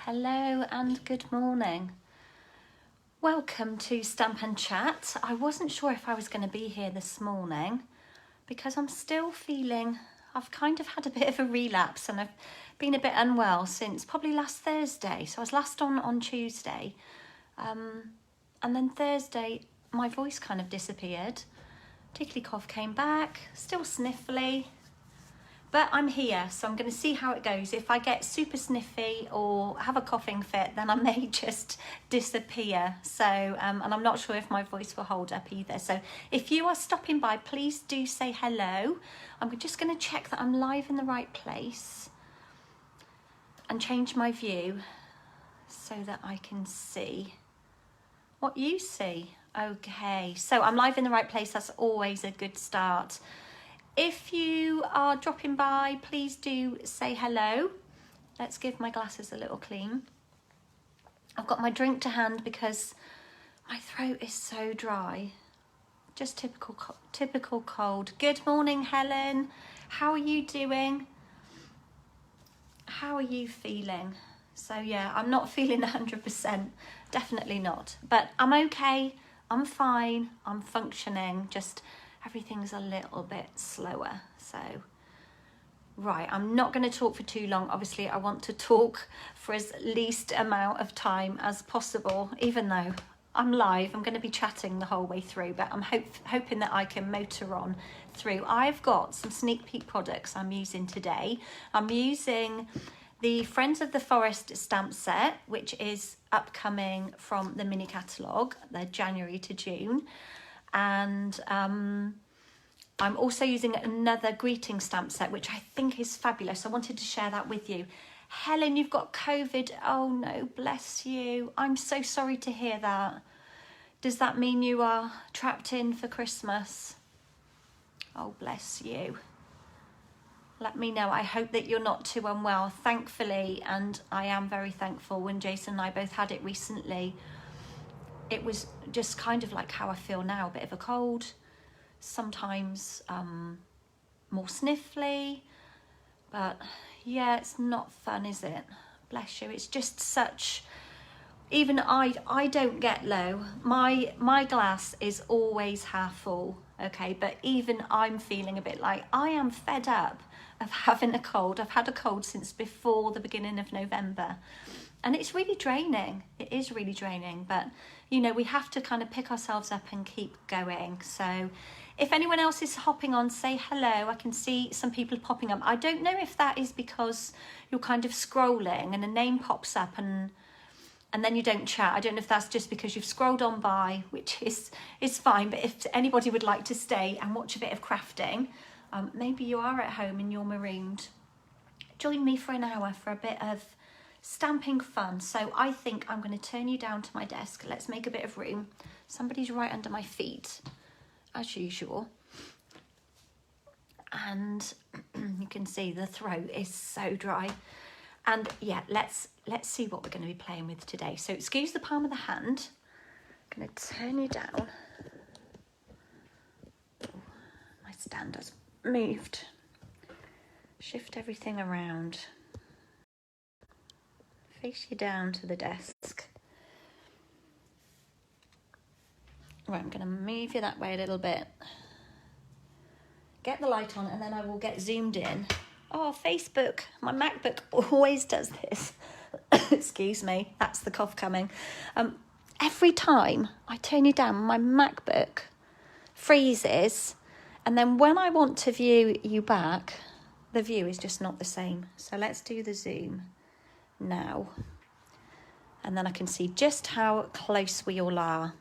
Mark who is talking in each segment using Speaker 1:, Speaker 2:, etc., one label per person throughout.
Speaker 1: Hello and good morning. Welcome to Stamp and Chat. I wasn't sure if I was going to be here this morning because I'm still feeling, I've kind of had a bit of a relapse and I've been a bit unwell since probably last Thursday. So I was last on Tuesday and then Thursday my voice kind of disappeared. Tickly cough came back, still sniffly. But I'm here, so I'm going to see how it goes. If I get super sniffy or have a coughing fit, then I may just disappear. So, and I'm not sure if my voice will hold up either. So if you are stopping by, please do say hello. I'm just going to check that I'm live in the right place and change my view so that I can see what you see. Okay, so I'm live in the right place. That's always a good start. If you are dropping by, please do say hello. Let's give my glasses a little clean. I've got my drink to hand because my throat is so dry. Just typical cold. Good morning, Helen. How are you doing? How are you feeling? So yeah, I'm not feeling 100%, definitely not. But I'm okay, I'm fine, I'm functioning, just everything's a little bit slower. So, right, I'm not going to talk for too long. Obviously, I want to talk for as least amount of time as possible, even though I'm live. I'm going to be chatting the whole way through, but I'm hoping that I can motor on through. I've got some sneak peek products I'm using today. I'm using the Friends of the Forest stamp set, which is upcoming from the mini catalogue, the January to June. And I'm also using another greeting stamp set, which I think is fabulous. I wanted to share that with you. Helen, you've got COVID. Oh no, bless you. I'm so sorry to hear that. Does that mean you are trapped in for Christmas? Oh, bless you. Let me know. I hope that you're not too unwell, thankfully, and I am very thankful. When Jason and I both had it recently, it was just kind of like how I feel now, a bit of a cold, sometimes more sniffly, but yeah, it's not fun, is it? Bless you. It's just such, even I don't get low. My glass is always half full, okay? But even I'm feeling a bit like I am fed up of having a cold. I've had a cold since before the beginning of November. And it's really draining. It is really draining. But, you know, we have to kind of pick ourselves up and keep going. So if anyone else is hopping on, say hello. I can see some people popping up. I don't know if that is because you're kind of scrolling and a name pops up and then you don't chat. I don't know if that's just because you've scrolled on by, which is fine. But if anybody would like to stay and watch a bit of crafting, maybe you are at home and you're marooned. Join me for an hour for a bit of stamping fun. So I think I'm going to turn you down to my desk. Let's make a bit of room. Somebody's right under my feet, as usual. And you can see the throat is so dry. And yeah, let's see what we're going to be playing with today. So excuse the palm of the hand. I'm going to turn you down. Oh, my stand has moved. Shift everything around. Face you down to the desk. Right, I'm going to move you that way a little bit. Get the light on and then I will get zoomed in. Oh, Facebook. My MacBook always does this. Excuse me, that's the cough coming. Every time I turn you down, my MacBook freezes. And then when I want to view you back, the view is just not the same. So let's do the zoom now. And then I can see just how close we all are.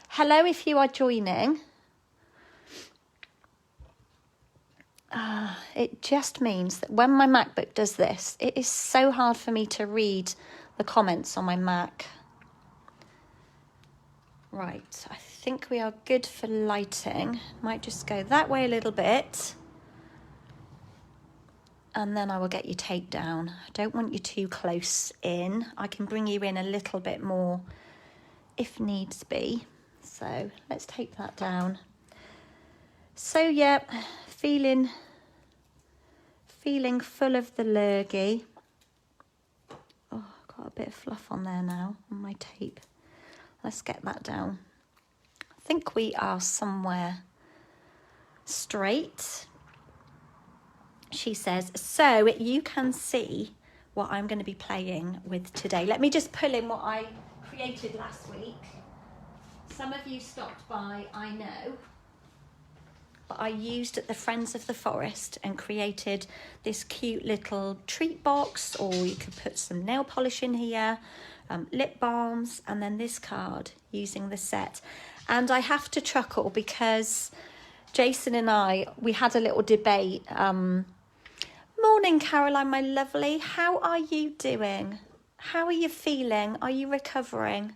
Speaker 1: Hello if you are joining. It just means that when my MacBook does this, it is so hard for me to read the comments on my Mac. Right, I think we are good for lighting. Might just go that way a little bit. And then I will get you taped down. I don't want you too close in. I can bring you in a little bit more if needs be. So let's tape that down. So yeah, feeling full of the lurgy. Oh, I've Got a bit of fluff on there now on my tape. Let's get that down. I think we are somewhere straight. She says, so you can see what I'm going to be playing with today. Let me just pull in what I created last week. Some of you stopped by, I know, but I used the Friends of the Forest and created this cute little treat box, or you could put some nail polish in here, lip balms, and then this card using the set. And I have to chuckle because Jason and we had a little debate. Morning, Caroline, my lovely. How are you doing? How are you feeling? Are you recovering?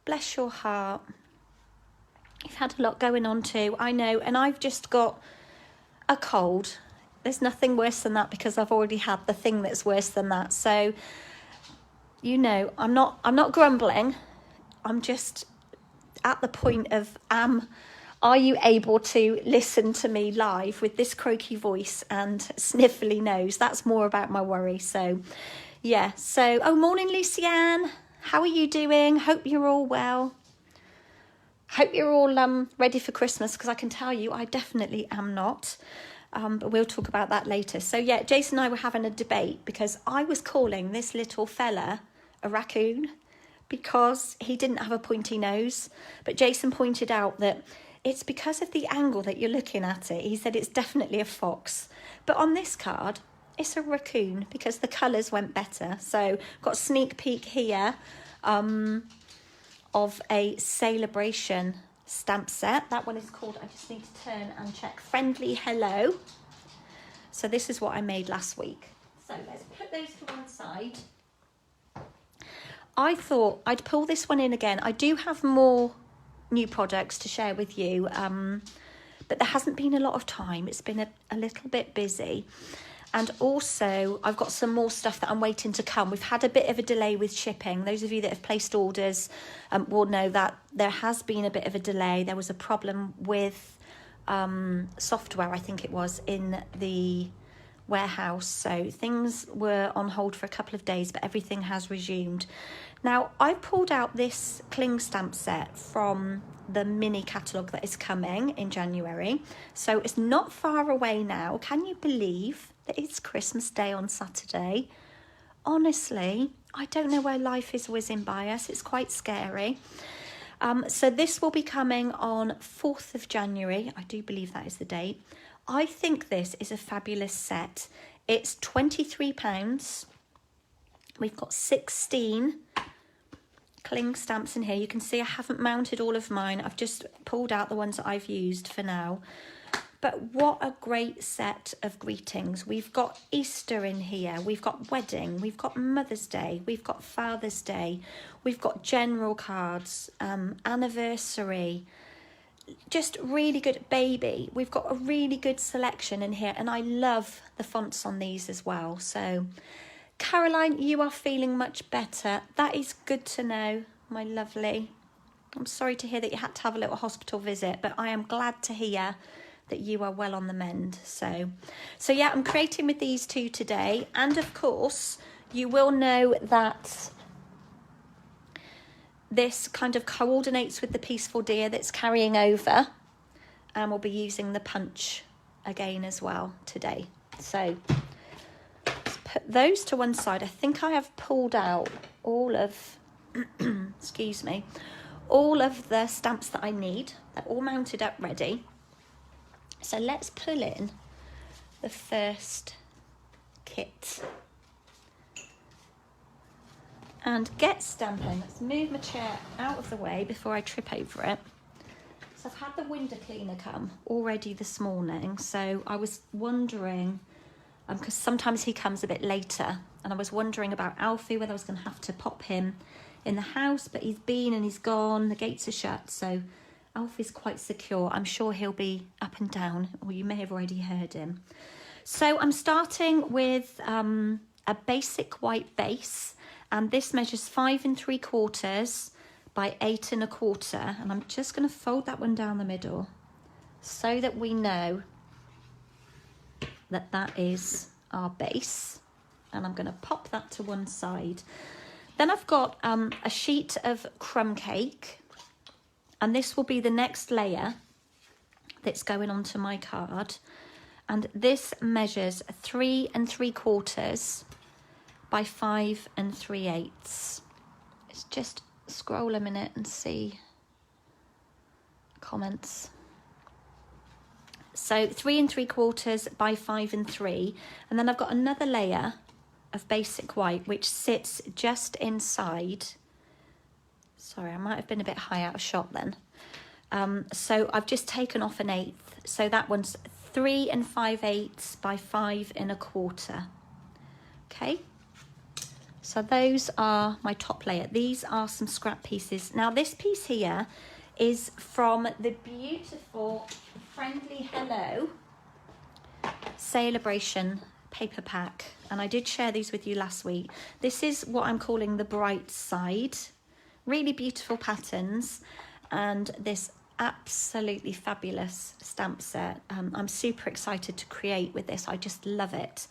Speaker 1: Bless your heart. You've had a lot going on too, I know, and I've just got a cold. There's nothing worse than that because I've already had the thing that's worse than that. So, you know, I'm not grumbling. I'm just at the point of are you able to listen to me live with this croaky voice and sniffly nose? That's more about my worry. So, yeah. So, oh, morning, Lucianne. How are you doing? Hope you're all well. Hope you're all ready for Christmas, because I can tell you I definitely am not. But we'll talk about that later. So, yeah, Jason and I were having a debate because I was calling this little fella a raccoon because he didn't have a pointy nose. But Jason pointed out that it's because of the angle that you're looking at it. He said it's definitely a fox. But on this card, it's a raccoon because the colours went better. So got a sneak peek here of a Celebration stamp set. That one is called, I just need to turn and check, Friendly Hello. So this is what I made last week. So let's put those to one side. I thought I'd pull this one in again. I do have more new products to share with you, but there hasn't been a lot of time. It's been a little bit busy. And also, I've got some more stuff that I'm waiting to come. We've had a bit of a delay with shipping. Those of you that have placed orders will know that there has been a bit of a delay. There was a problem with software, I think it was, in the warehouse. So things were on hold for a couple of days, but everything has resumed. Now, I pulled out this cling stamp set from the mini catalogue that is coming in January. So it's not far away now. Can you believe that it's Christmas Day on Saturday? Honestly, I don't know where life is whizzing by us. It's quite scary. So this will be coming on 4th of January. I do believe that is the date. I think this is a fabulous set. It's £23. We've got 16 cling stamps in here. You can see I haven't mounted all of mine. I've just pulled out the ones that I've used for now. But what a great set of greetings. We've got Easter in here. We've got wedding. We've got Mother's Day. We've got Father's Day. We've got general cards, anniversary. Just really good baby. We've got a really good selection in here. And I love the fonts on these as well. So, Caroline, you are feeling much better. That is good to know, my lovely. I'm sorry to hear that you had to have a little hospital visit, but I am glad to hear that you are well on the mend. So yeah, I'm creating with these two today. And of course, you will know that this kind of coordinates with the Peaceful Deer that's carrying over. And we'll be using the punch again as well today. So let's put those to one side. I think I have pulled out all of, excuse me, all of the stamps that I need. They're all mounted up ready. So let's pull in the first kit and get stamping. Let's move my chair out of the way before I trip over it. So I've had the window cleaner come already this morning. So I was wondering, because sometimes he comes a bit later, and I was wondering about Alfie, whether I was going to have to pop him in the house, but he's been and he's gone. The gates are shut, so Alfie's quite secure. I'm sure he'll be up and down, or you may have already heard him. So I'm starting with a basic white base, and this measures 5 3/4 by 8 1/4, and I'm just going to fold that one down the middle so that we know that that is our base. and I'm going to pop that to one side. Then I've got a sheet of crumb cake, and this will be the next layer that's going onto my card. And this measures 3 3/4 by 5 3/8. Let's just scroll a minute and see comments. So 3 3/4 by 5 3, and then I've got another layer of basic white which sits just inside. Sorry, I might have been a bit high out of shot then. So I've just taken off 1/8, so that one's 3 5/8 by 5 1/4. Okay, so those are my top layer. These are some scrap pieces. Now this piece here is from the beautiful Friendly Hello Celebration paper pack, and I did share these with you last week. This is what I'm calling the bright side. Really beautiful patterns, and this absolutely fabulous stamp set. I'm super excited to create with this. I just love it.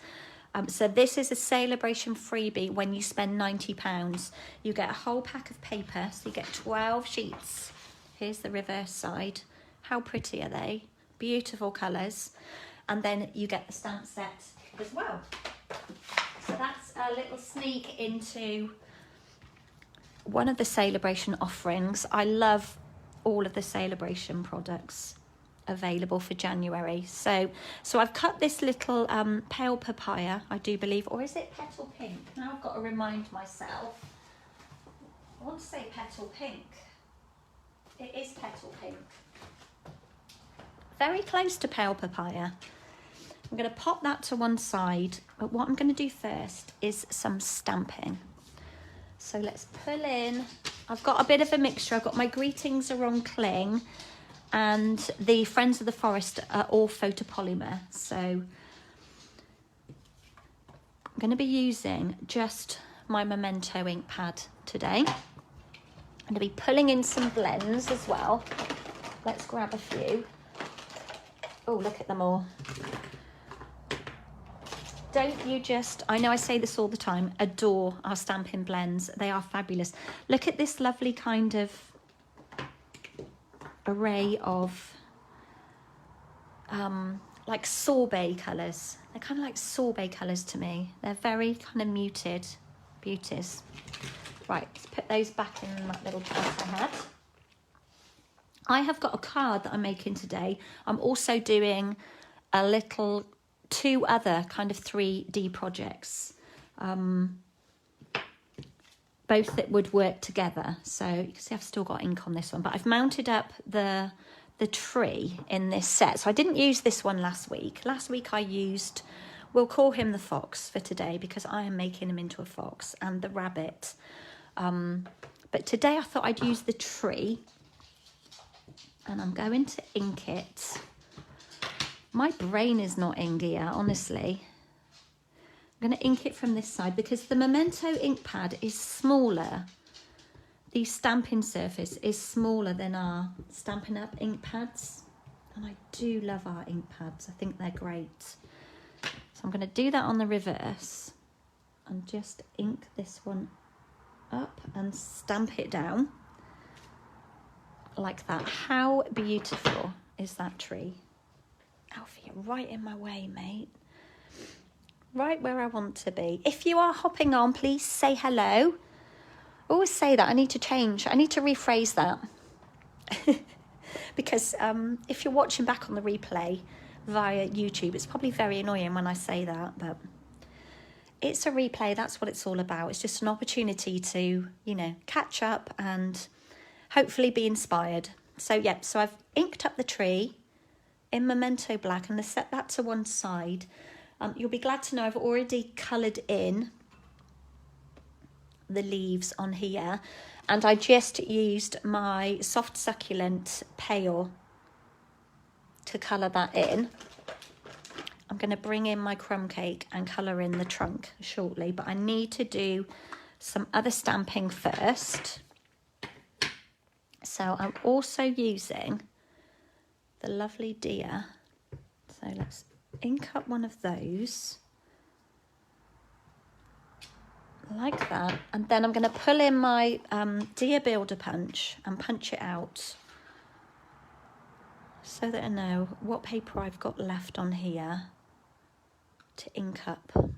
Speaker 1: So this is a celebration freebie. When you spend £90, you get a whole pack of paper, so you get 12 sheets. Here's the reverse side. How pretty are they? Beautiful colours. And then you get the stamp set as well. So that's a little sneak into one of the celebration offerings. I love all of the celebration products available for January. So I've cut this little pale papaya, I do believe, or is it petal pink? Now I've got to remind myself. I want to say petal pink. It is petal pink. Very close to pale papaya. I'm going to pop that to one side, but what I'm going to do first is some stamping. So let's pull in. I've got a bit of a mixture. I've got my Greetings Are on Cling, and the Friends of the Forest are all photopolymer. So I'm going to be using just my Memento ink pad today. I'm going to be pulling in some blends as well. Let's grab a few. Oh, look at them all. Don't you just, I know I say this all the time, adore our Stampin' blends. They are fabulous. Look at this lovely kind of array of like sorbet colours. They're kind of like sorbet colours to me. They're very kind of muted beauties. Right, let's put those back in that little pot I had. I have got a card that I'm making today. I'm also doing a little 2 other kind of 3D projects, both that would work together. So you can see I've still got ink on this one, but I've mounted up the tree in this set. So I didn't use this one last week. Last week I used, we'll call him the fox for today because I am making him into a fox, and the rabbit. But today I thought I'd use the tree, and I'm going to ink it. My brain is not inky yet, honestly. I'm going to ink it from this side because the Memento ink pad is smaller. The stamping surface is smaller than our Stampin' Up ink pads. And I do love our ink pads. I think they're great. So I'm going to do that on the reverse and just ink this one up and stamp it down like that. How beautiful is that tree? Alfie, you're right in my way, mate. Right where I want to be. If you are hopping on, please say hello. Always say that. I need to change. I need to rephrase that. Because if you're watching back on the replay via YouTube, it's probably very annoying when I say that, but it's a replay. That's what it's all about. It's just an opportunity to, you know, catch up and hopefully be inspired. So, yeah, so I've inked up the tree in Memento Black, and I set that to one side. You'll be glad to know I've already coloured in the leaves on here, and I just used my Soft Succulent Pale to colour that in. I'm going to bring in my crumb cake and colour in the trunk shortly, but I need to do some other stamping first. So I'm also using the lovely deer. So let's ink up one of those. like that. And then I'm going to pull in my Dear Builder punch and punch it out so that I know what paper I've got left on here to ink up. Oh,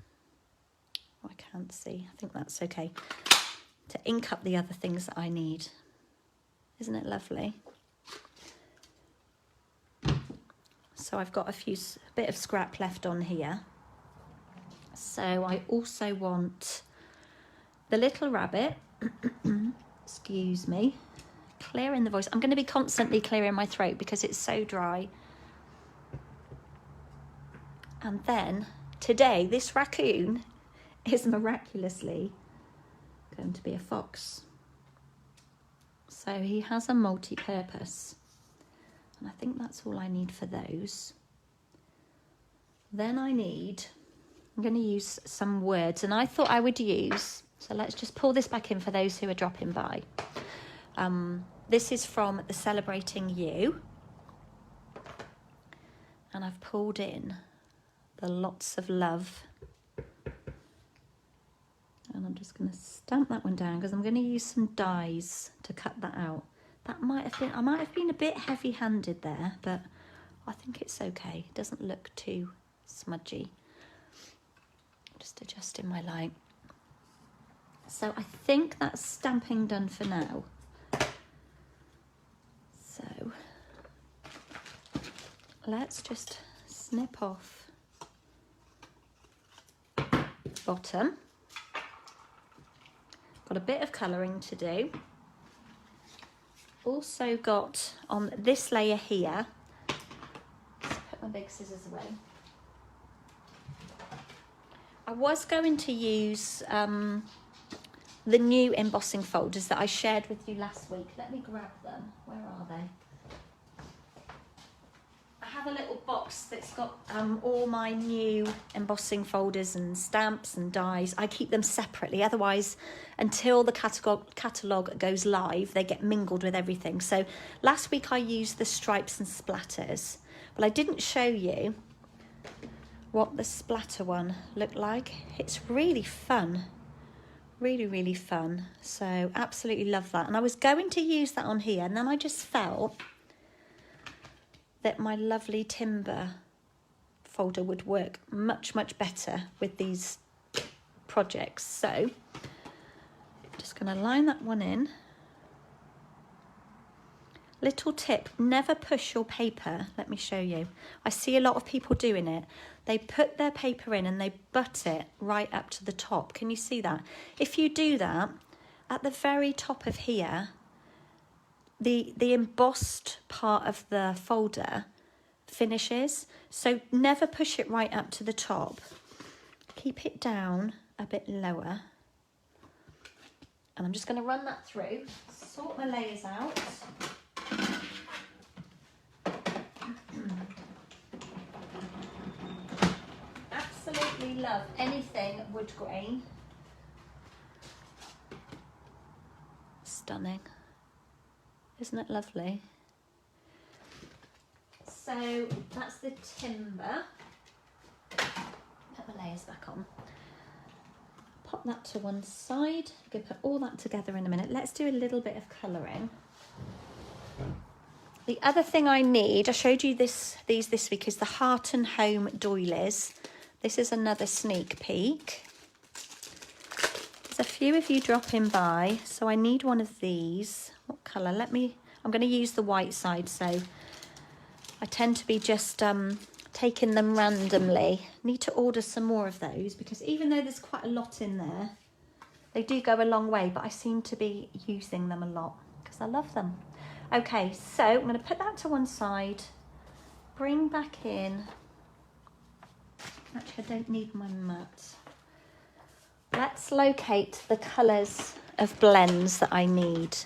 Speaker 1: I can't see. I think that's okay. To ink up the other things that I need. Isn't it lovely? So I've got a bit of scrap left on here. So I also want the little rabbit, excuse me, clearing the voice. I'm going to be constantly clearing my throat because it's so dry. And then today, this raccoon is miraculously going to be a fox. So he has a multi-purpose. And I think that's all I need for those. Then I'm going to use some words. And I thought I would use, so let's just pull this back in for those who are dropping by. This is from the Celebrating You. And I've pulled in the Lots of Love. And I'm just going to stamp that one down because I'm going to use some dies to cut that out. That might have been, I might have been a bit heavy-handed there, but I think it's okay. It doesn't look too smudgy. Just adjusting my light. So I think that's stamping done for now. So let's just snip off bottom. Got a bit of colouring to do. Also got on this layer here, let's put my big scissors away. I was going to use the new embossing folders that I shared with you last week. Let me grab them. Where are they? I have a little box that's got all my new embossing folders and stamps and dies. I keep them separately, otherwise until the catalogue goes live they get mingled with everything. So last week I used the stripes and splatters, but I didn't show you what the splatter one looked like. It's really fun, really fun. So absolutely love that. And I was going to use that on here, and then I just felt that my lovely timber folder would work much better with these projects. So just going to line that one in. Little tip, never push your paper. Let me show you. I see a lot of people doing it. They put their paper in and they butt it right up to the top. Can you see that? If you do that, at the very top of here, the embossed part of the folder finishes. So never push it right up to the top. Keep it down a bit lower. And I'm just going to run that through, sort my layers out. Absolutely love anything wood grain. Stunning. Isn't it lovely? So that's the timber. Put the layers back on. Pop that to one side. I'm going to put all that together in a minute. Let's do a little bit of colouring. The other thing I need, I showed you these this week, is the Heart and Home doilies. This is another sneak peek. There's a few of you dropping by, so I need one of these. What colour? I'm going to use the white side, so I tend to be just taking them randomly. Need to order some more of those because even though there's quite a lot in there, they do go a long way, but I seem to be using them a lot because I love them. Okay, so I'm going to put that to one side, bring back in. Actually, I don't need my mat. Let's locate the colours of blends that I need.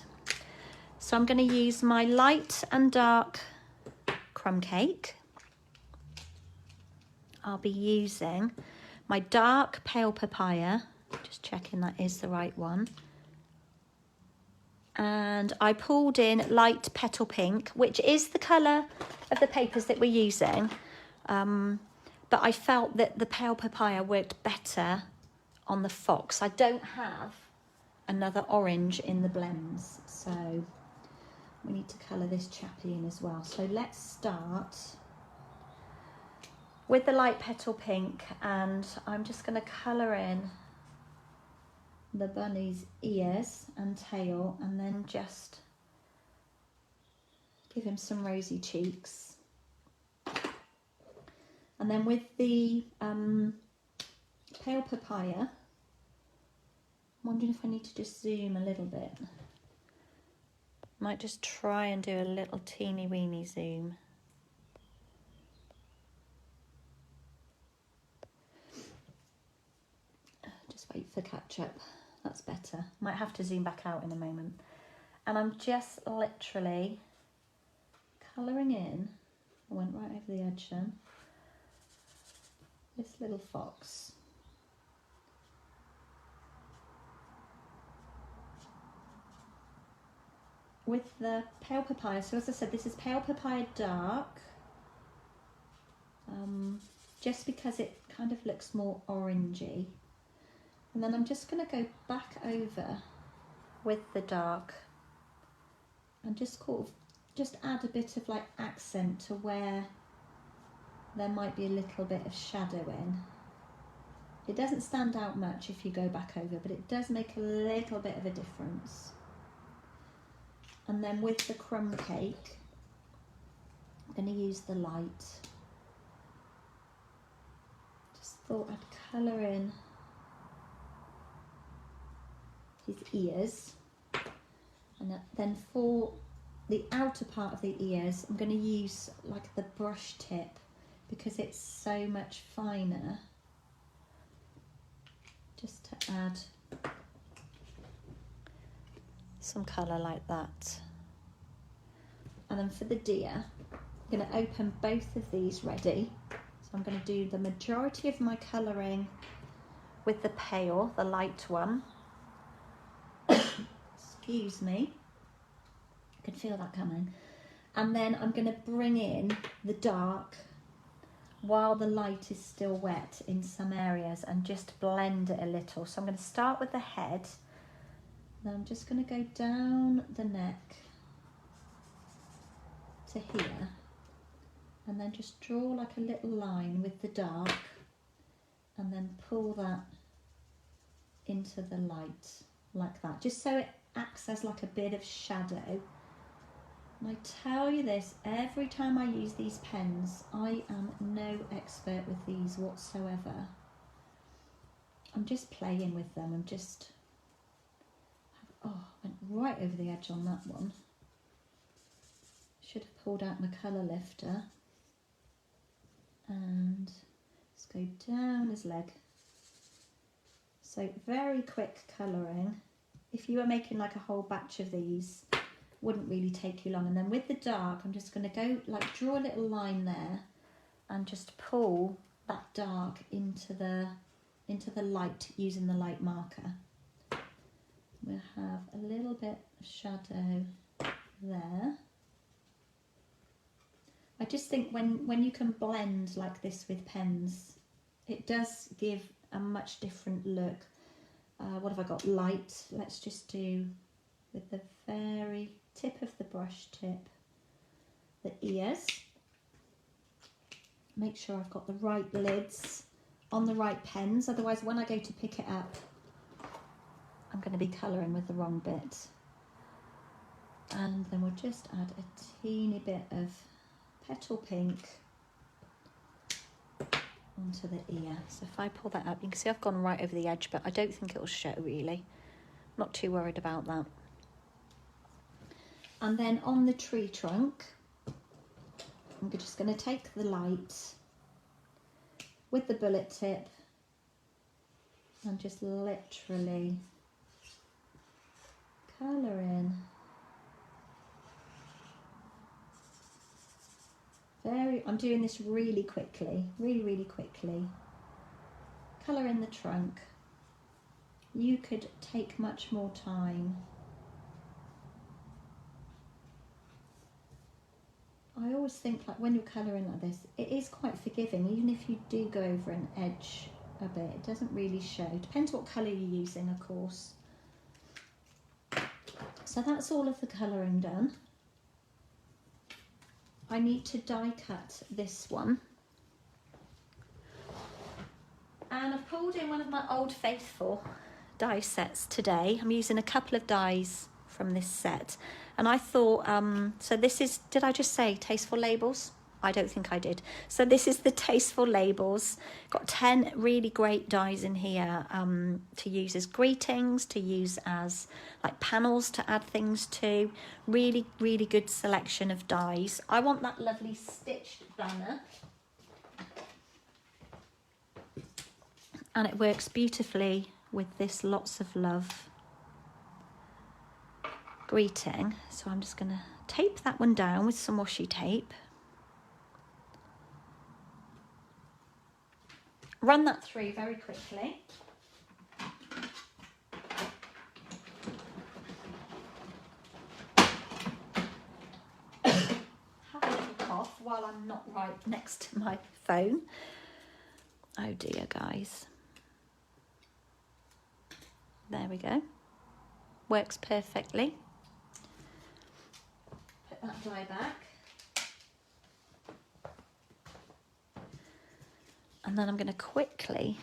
Speaker 1: So I'm going to use my light and dark crumb cake. I'll be using my dark pale papaya, just checking that is the right one. And I pulled in light petal pink, which is the colour of the papers that we're using. But I felt that the pale papaya worked better on the fox. I don't have another orange in the blends, so we need to colour this chappy in as well. So let's start with the light petal pink, and I'm just going to colour in the bunny's ears and tail, and then just give him some rosy cheeks. And then with the pale papaya, I'm wondering if I need to just zoom a little bit. Might just try and do a little teeny weeny zoom. Just wait for catch up. That's better. Might have to zoom back out in a moment. And I'm just literally colouring in. I went right over the edge then. This little fox. With the pale papaya, so as I said, this is pale papaya dark, just because it kind of looks more orangey. And then I'm just going to go back over with the dark and just add a bit of like accent to where there might be a little bit of shadow in. It doesn't stand out much if you go back over, but it does make a little bit of a difference. And then with the crumb cake, I'm going to use the light. Just thought I'd colour in his ears. And then for the outer part of the ears, I'm going to use like the brush tip because it's so much finer. Just to add some colour like that. And then for the deer, I'm going to open both of these ready. So I'm going to do the majority of my colouring with the pale, the light one. Excuse me. I can feel that coming. And then I'm going to bring in the dark while the light is still wet in some areas and just blend it a little. So I'm going to start with the head. Then I'm just going to go down the neck to here and then just draw like a little line with the dark and then pull that into the light like that, just so it acts as like a bit of shadow. And I tell you this, every time I use these pens, I am no expert with these whatsoever. I'm just playing with them. I'm just, oh, went right over the edge on that one. Should have pulled out my colour lifter. And let's go down his leg. So very quick colouring. If you were making like a whole batch of these, wouldn't really take you long. And then with the dark, I'm just going to go like draw a little line there and just pull that dark into the light using the light marker. We'll have a little bit of shadow there. I just think when you can blend like this with pens, it does give a much different look. What have I got? Light. Let's just do with the very tip of the brush tip, the ears. Make sure I've got the right lids on the right pens, otherwise when I go to pick it up, I'm going to be colouring with the wrong bit. And then we'll just add a teeny bit of petal pink onto the ear. So if I pull that up, you can see I've gone right over the edge, but I don't think it'll show really. Not too worried about that. And then on the tree trunk, I'm just going to take the light with the bullet tip and just literally colour in. I'm doing this really quickly, really quickly. Colour in the trunk. You could take much more time. I always think like when you're colouring like this, it is quite forgiving, even if you do go over an edge a bit. It doesn't really show. Depends what colour you're using, of course. So that's all of the colouring done. I need to die cut this one. And I've pulled in one of my Old Faithful die sets today. I'm using a couple of dies from this set. And I thought, so this is, did I just say Tasteful Labels? I don't think I did. So this is the Tasteful Labels. Got 10 really great dies in here to use as greetings, to use as like panels to add things to. Really, really good selection of dies. I want that lovely stitched banner. And it works beautifully with this Lots of Love greeting. So I'm just going to tape that one down with some washi tape. Run that through very quickly. Have a little cough while I'm not right next to my phone. Oh dear, guys. There we go. Works perfectly. Put that die back. And then I'm going to quickly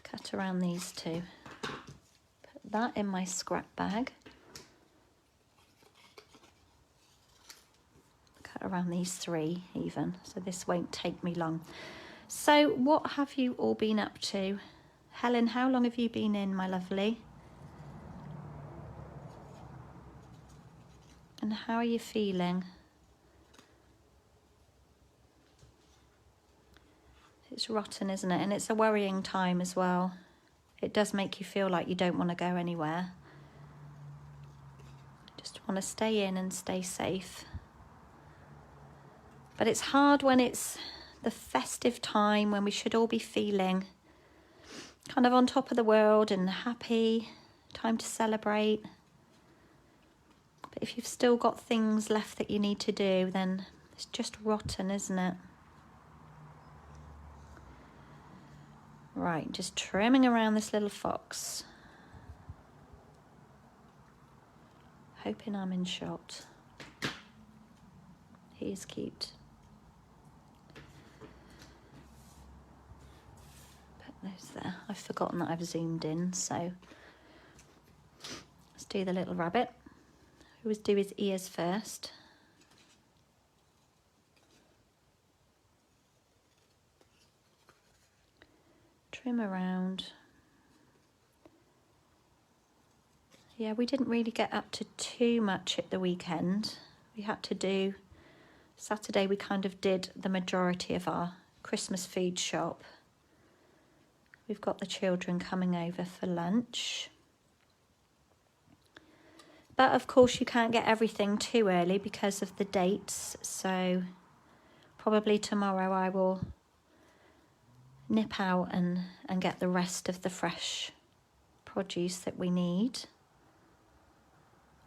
Speaker 1: cut around these two. Put that in my scrap bag. Cut around these three even, so this won't take me long. So what have you all been up to? Helen, how long have you been in, my lovely? And how are you feeling? It's rotten, isn't it? And it's a worrying time as well. It does make you feel like you don't want to go anywhere. Just want to stay in and stay safe. But it's hard when it's the festive time, when we should all be feeling kind of on top of the world and happy, time to celebrate. But if you've still got things left that you need to do, then it's just rotten, isn't it? Right, just trimming around this little fox. Hoping I'm in shot. He is cute. Those there. I've forgotten that I've zoomed in, so let's do the little rabbit. We always do his ears first. Trim around. Yeah, we didn't really get up to too much at the weekend. We had to do, Saturday we kind of did the majority of our Christmas food shop. We've got the children coming over for lunch. But of course you can't get everything too early because of the dates. So probably tomorrow I will nip out and get the rest of the fresh produce that we need.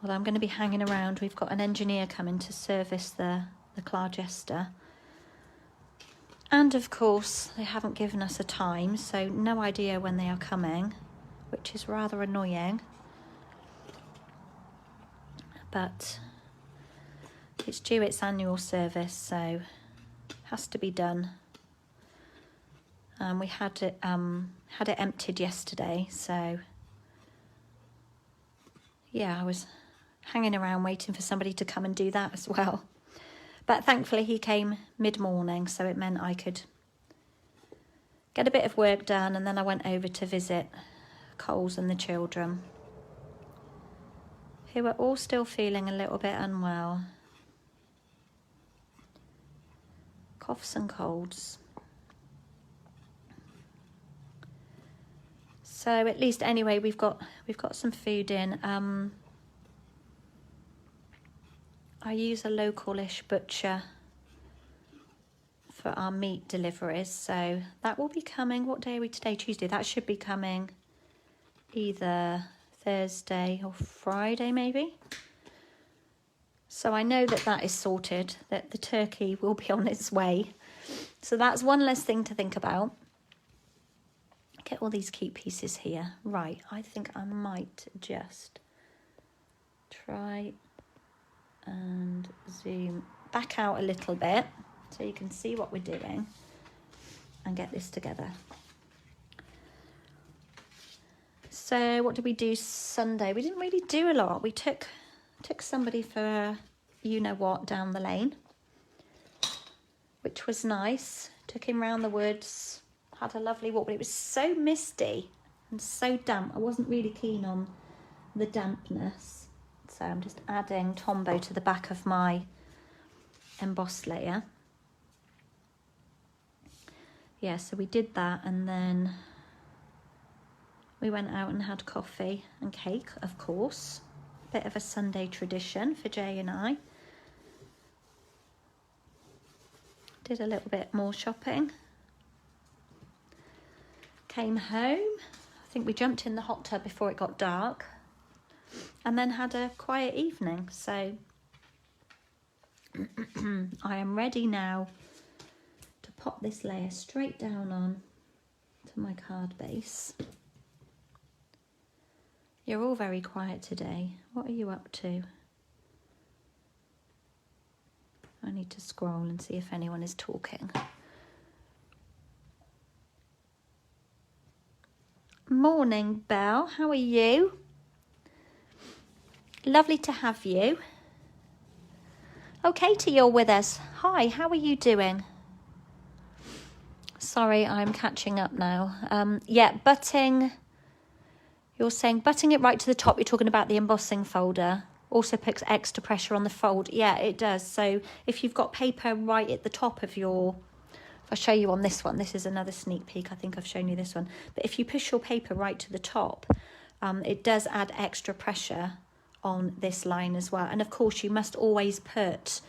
Speaker 1: Well, I'm going to be hanging around. We've got an engineer coming to service the Clargester. And of course, they haven't given us a time, so no idea when they are coming, which is rather annoying. But it's due its annual service, so it has to be done. We had it emptied yesterday, so yeah, I was hanging around waiting for somebody to come and do that as well. But thankfully he came mid-morning, so it meant I could get a bit of work done, and then I went over to visit Coles and the children, who were all still feeling a little bit unwell. Coughs and colds. So at least anyway, we've got some food in. I use a local-ish butcher for our meat deliveries, so that will be coming. What day are we today? Tuesday. That should be coming either Thursday or Friday maybe. So I know that is sorted, that the turkey will be on its way. So that's one less thing to think about. Get all these cute pieces here. Right, I think I might just try and zoom back out a little bit so you can see what we're doing and get this together. So what did we do Sunday? We didn't really do a lot. We took somebody for you know what down the lane, which was nice. Took him round the woods, had a lovely walk, but it was so misty and so damp. I wasn't really keen on the dampness. So I'm just adding Tombow to the back of my embossed layer. Yeah, so we did that, and then we went out and had coffee and cake, of course. Bit of a Sunday tradition for Jay and I. Did a little bit more shopping. Came home. I think we jumped in the hot tub before it got dark. And then had a quiet evening. So I am ready now to pop this layer straight down on to my card base. You're all very quiet today. What are you up to? I need to scroll and see if anyone is talking. Morning, Belle. How are you? Lovely to have you. Oh, Katie, you're with us. Hi, how are you doing? Sorry, I'm catching up now. Yeah, butting. You're saying butting it right to the top. You're talking about the embossing folder. Also puts extra pressure on the fold. Yeah, it does. So if you've got paper right at the top of your... If I show you on this one, this is another sneak peek. I think I've shown you this one. But if you push your paper right to the top, it does add extra pressure on this line as well. And of course, you must always put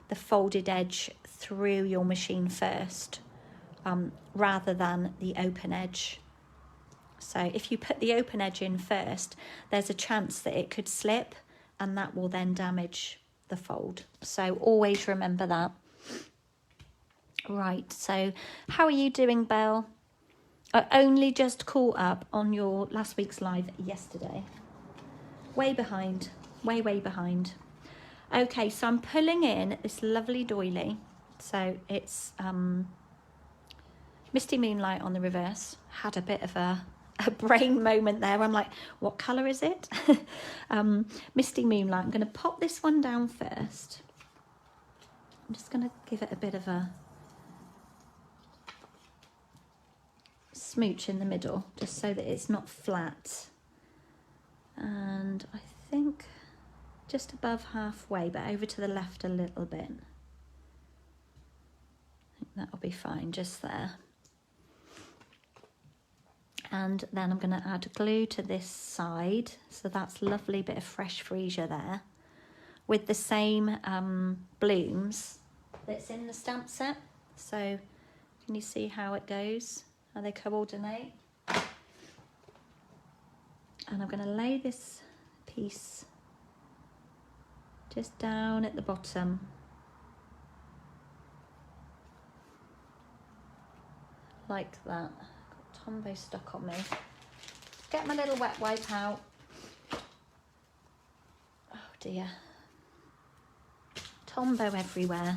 Speaker 1: the folded edge through your machine first, rather than the open edge. So if you put the open edge in first, there's a chance that it could slip, and that will then damage the fold. So always remember that. Right, so how are you doing, Belle? I only just caught up on your last week's live yesterday. Way behind, way behind. Okay, so I'm pulling in this lovely doily. So it's Misty Moonlight on the reverse. Had a bit of a brain moment there. I'm like, what colour is it? Misty Moonlight. I'm going to pop this one down first. I'm just going to give it a bit of a smooch in the middle, just so that it's not flat. And I think just above halfway, but over to the left a little bit. I think that'll be fine just there. And then I'm going to add glue to this side. So that's lovely bit of fresh freesia there. With the same blooms that's in the stamp set. So can you see how it goes? How they coordinate? And I'm going to lay this piece just down at the bottom. Like that. Got Tombow stuck on me. Get my little wet wipe out. Oh dear. Tombow everywhere.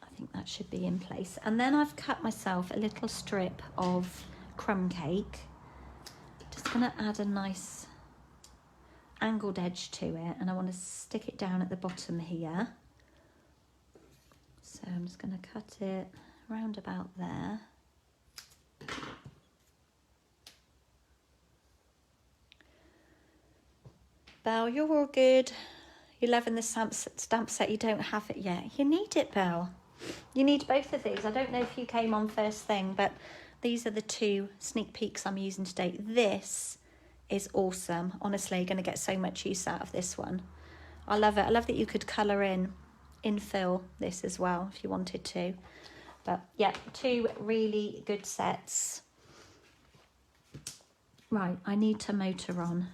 Speaker 1: I think that should be in place. And then I've cut myself a little strip of crumb cake. Just going to add a nice angled edge to it, and I want to stick it down at the bottom here. So I'm just going to cut it round about there. Belle, you're all good. You're loving the stamp set. You don't have it yet. You need it, Belle. You need both of these. I don't know if you came on first thing, but these are the two sneak peeks I'm using today. This is awesome. Honestly, going to get so much use out of this one. I love it. I love that you could colour in, infill this as well if you wanted to. But yeah, two really good sets. Right, I need to motor on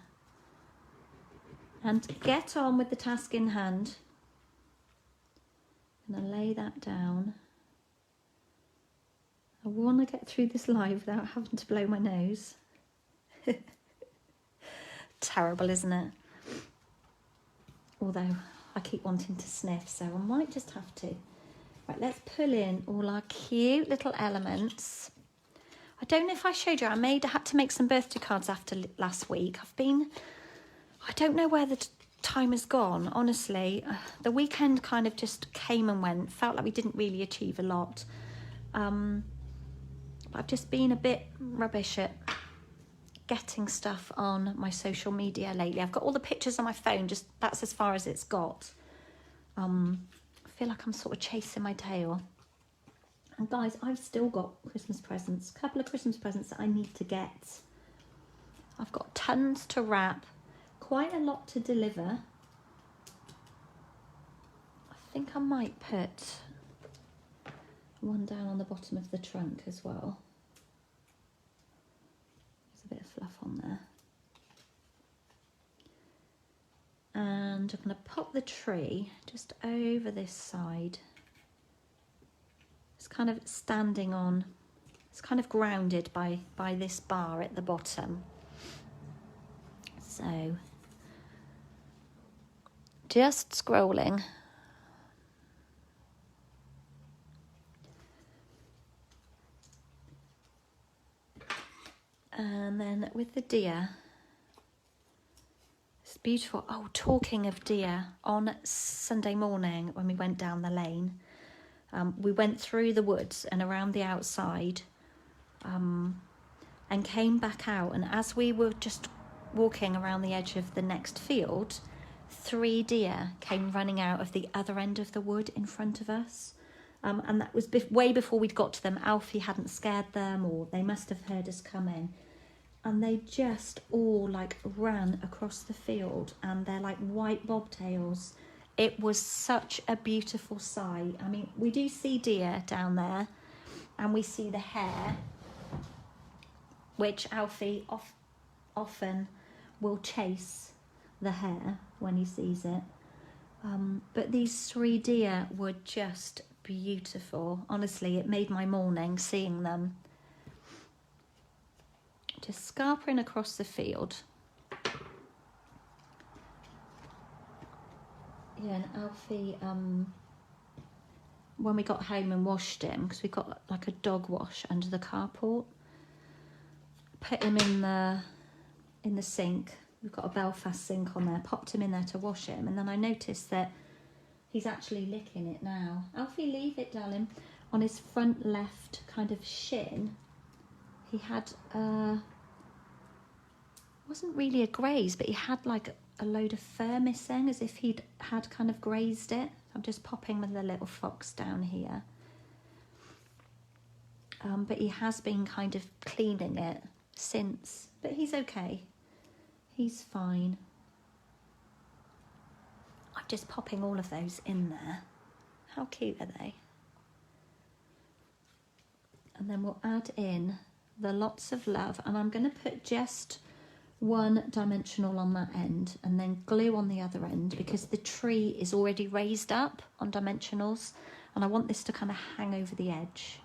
Speaker 1: and get on with the task in hand. I'm going to lay that down. I want to get through this live without having to blow my nose. Terrible, isn't it? Although I keep wanting to sniff, so I might just have to. Right, let's pull in all our cute little elements. I don't know if I showed you, I had to make some birthday cards after last week. I don't know where the time has gone, honestly. The weekend kind of just came and went, felt like we didn't really achieve a lot. I've just been a bit rubbish at getting stuff on my social media lately. I've got all the pictures on my phone, just that's as far as it's got. I feel like I'm sort of chasing my tail. And guys, I've still got Christmas presents, a couple of Christmas presents that I need to get. I've got tons to wrap, quite a lot to deliver. I think I might put one down on the bottom of the trunk as well. There's a bit of fluff on there. And I'm going to pop the tree just over this side. It's kind of standing on, it's kind of grounded by this bar at the bottom. So, just scrolling. And then with the deer, it's beautiful. Oh, talking of deer, on Sunday morning when we went down the lane, we went through the woods and around the outside and came back out. And as we were just walking around the edge of the next field, 3 deer came running out of the other end of the wood in front of us. And that was way before we'd got to them. Alfie hadn't scared them, or they must have heard us coming. And they just all like ran across the field, and they're like white bobtails. It was such a beautiful sight. I mean, we do see deer down there, and we see the hare, which Alfie often will chase the hare when he sees it. But these 3 deer were just beautiful. Honestly, it made my morning seeing them. Just scarpering across the field. Yeah, and Alfie, when we got home and washed him, because we got like a dog wash under the carport, put him in the sink. We've got a Belfast sink on there, popped him in there to wash him, and then I noticed that he's actually licking it now. Alfie, leave it, darling. On his front left kind of shin, he had, wasn't really a graze, but he had like a load of fur missing, as if he'd had kind of grazed it. I'm just popping with the little fox down here. But he has been kind of cleaning it since, but he's okay. He's fine. I'm just popping all of those in there. How cute are they? And then we'll add in the lots of love, and I'm going to put just 1 dimensional on that end and then glue on the other end, because the tree is already raised up on dimensionals and I want this to kind of hang over the edge.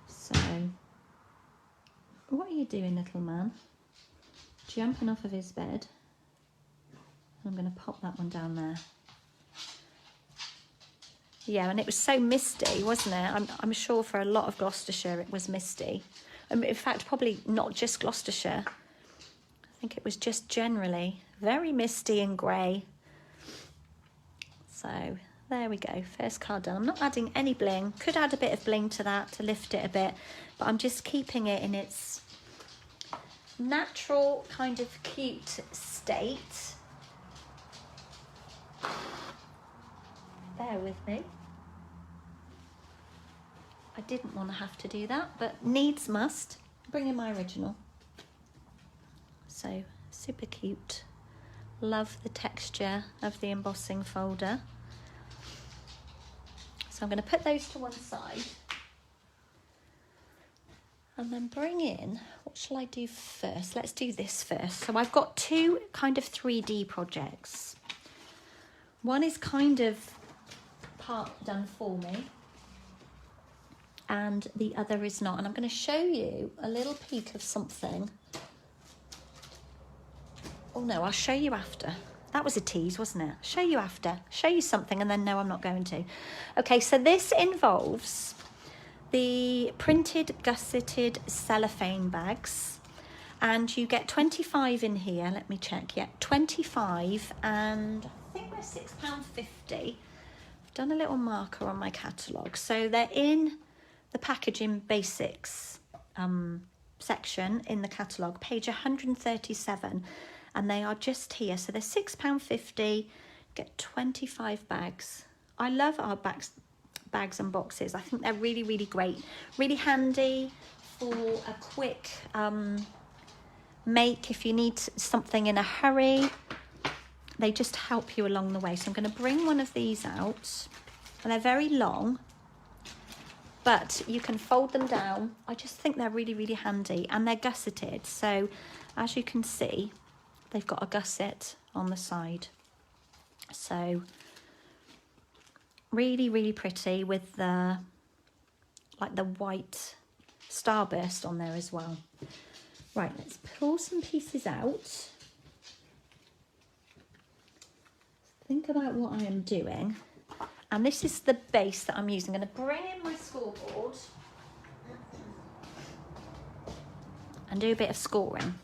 Speaker 1: So, what are you doing, little man? Jumping off of his bed. I'm going to pop that one down there. Yeah, and it was so misty, wasn't it? I'm sure for a lot of Gloucestershire it was misty. In fact, probably not just Gloucestershire. I think it was just generally very misty and grey. So there we go, first card done. I'm not adding any bling. Could add a bit of bling to that to lift it a bit, but I'm just keeping it in its natural kind of cute state. Bear with me. I didn't want to have to do that, but needs must. Bring in my original. So super cute. Love the texture of the embossing folder. So I'm going to put those to one side and then bring in, what shall I do first? Let's do this first. So I've got 2 kind of 3D projects. One is kind of part done for me and the other is not. And I'm going to show you a little peek of something. Oh no, I'll show you after. That was a tease, wasn't it? Show you after. Show you something and then no, I'm not going to. Okay, so this involves the printed gusseted cellophane bags. And you get 25 in here. Let me check. Yeah, 25 and I think they're £6.50. I've done a little marker on my catalogue. So they're in the packaging basics section in the catalogue, page 137. And they are just here. So they're £6.50, get 25 bags. I love our bags and boxes. I think they're really, really great. Really handy for a quick make if you need something in a hurry. They just help you along the way. So I'm going to bring one of these out. And they're very long, but you can fold them down. I just think they're really, really handy. And they're gusseted. So as you can see, they've got a gusset on the side. So really, really pretty with the like the white starburst on there as well. Right, let's pull some pieces out. Think about what I am doing. And this is the base that I'm using. I'm going to bring in my scoreboard and do a bit of scoring.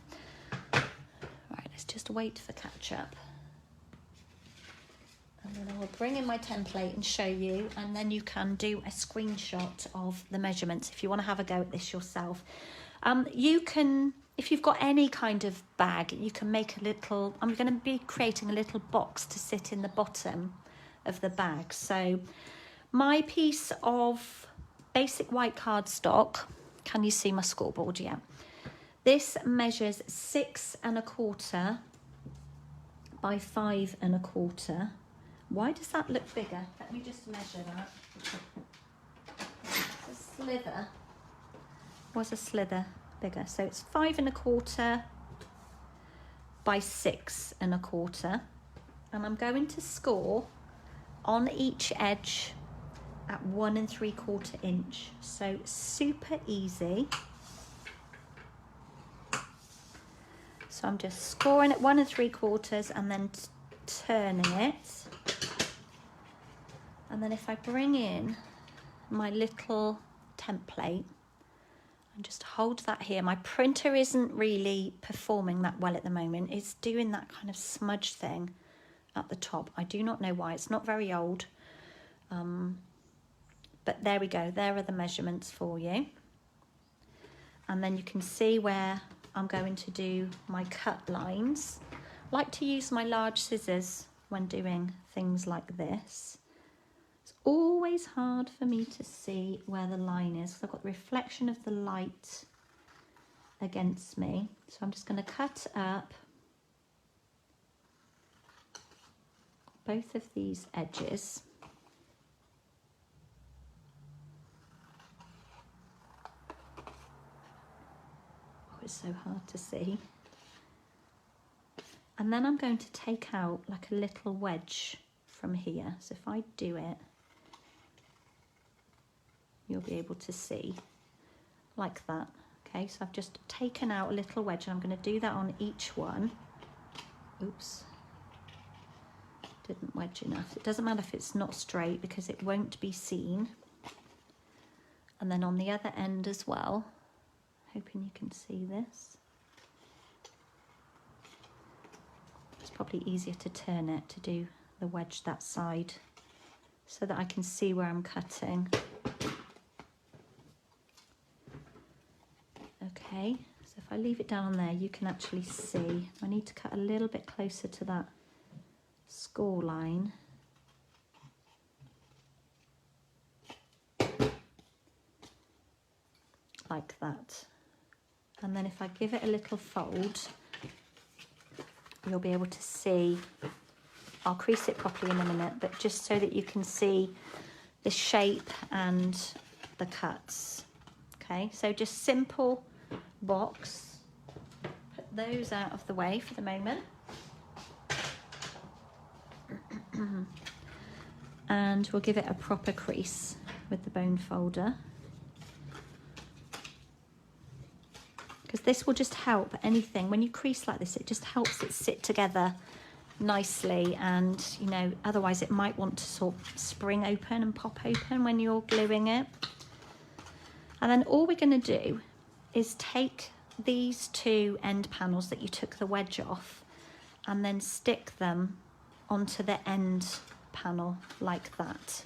Speaker 1: Just wait for catch up. And then I will bring in my template and show you, and then you can do a screenshot of the measurements if you want to have a go at this yourself. You can, if you've got any kind of bag, you can make a little, I'm going to be creating a little box to sit in the bottom of the bag. So my piece of basic white cardstock, can you see my scoreboard? Yeah. This measures 6 1/4 by 5 1/4. Why does that look bigger? Let me just measure that. It's a slither. Was a slither bigger? So it's 5 1/4 by 6 1/4. And I'm going to score on each edge at 1 3/4 inch. So super easy. So I'm just scoring at 1 3/4 and then turning it. And then if I bring in my little template and just hold that here, my printer isn't really performing that well at the moment. It's doing that kind of smudge thing at the top. I do not know why. It's not very old. But there we go. There are the measurements for you. And then you can see where I'm going to do my cut lines. I like to use my large scissors when doing things like this. It's always hard for me to see where the line is, because I've got the reflection of the light against me. So I'm just going to cut up both of these edges. It's so hard to see. And then I'm going to take out like a little wedge from here. So if I do it, you'll be able to see like that. Okay, so I've just taken out a little wedge and I'm going to do that on each one. Oops, didn't wedge enough. It doesn't matter if it's not straight because it won't be seen. And then on the other end as well. Hoping you can see this. It's probably easier to turn it to do the wedge that side so that I can see where I'm cutting. Okay, so if I leave it down there, you can actually see. I need to cut a little bit closer to that score line. Like that. And then if I give it a little fold, you'll be able to see, I'll crease it properly in a minute, but just so that you can see the shape and the cuts. Okay, so just simple box. Put those out of the way for the moment. and we'll give it a proper crease with the bone folder, because this will just help anything. When you crease like this, it just helps it sit together nicely, and you know, otherwise it might want to sort of spring open and pop open when you're gluing it. And then all we're going to do is take these two end panels that you took the wedge off and then stick them onto the end panel like that.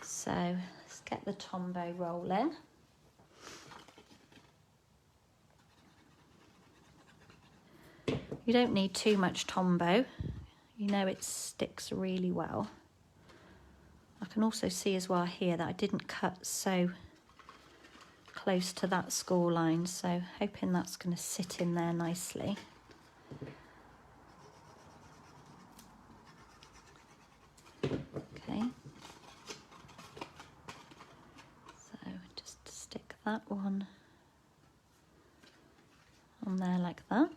Speaker 1: So let's get the Tombow rolling. You don't need too much Tombow, you know it sticks really well. I can also see as well here that I didn't cut so close to that score line, so hoping that's going to sit in there nicely. Okay, so just stick that one on there like that.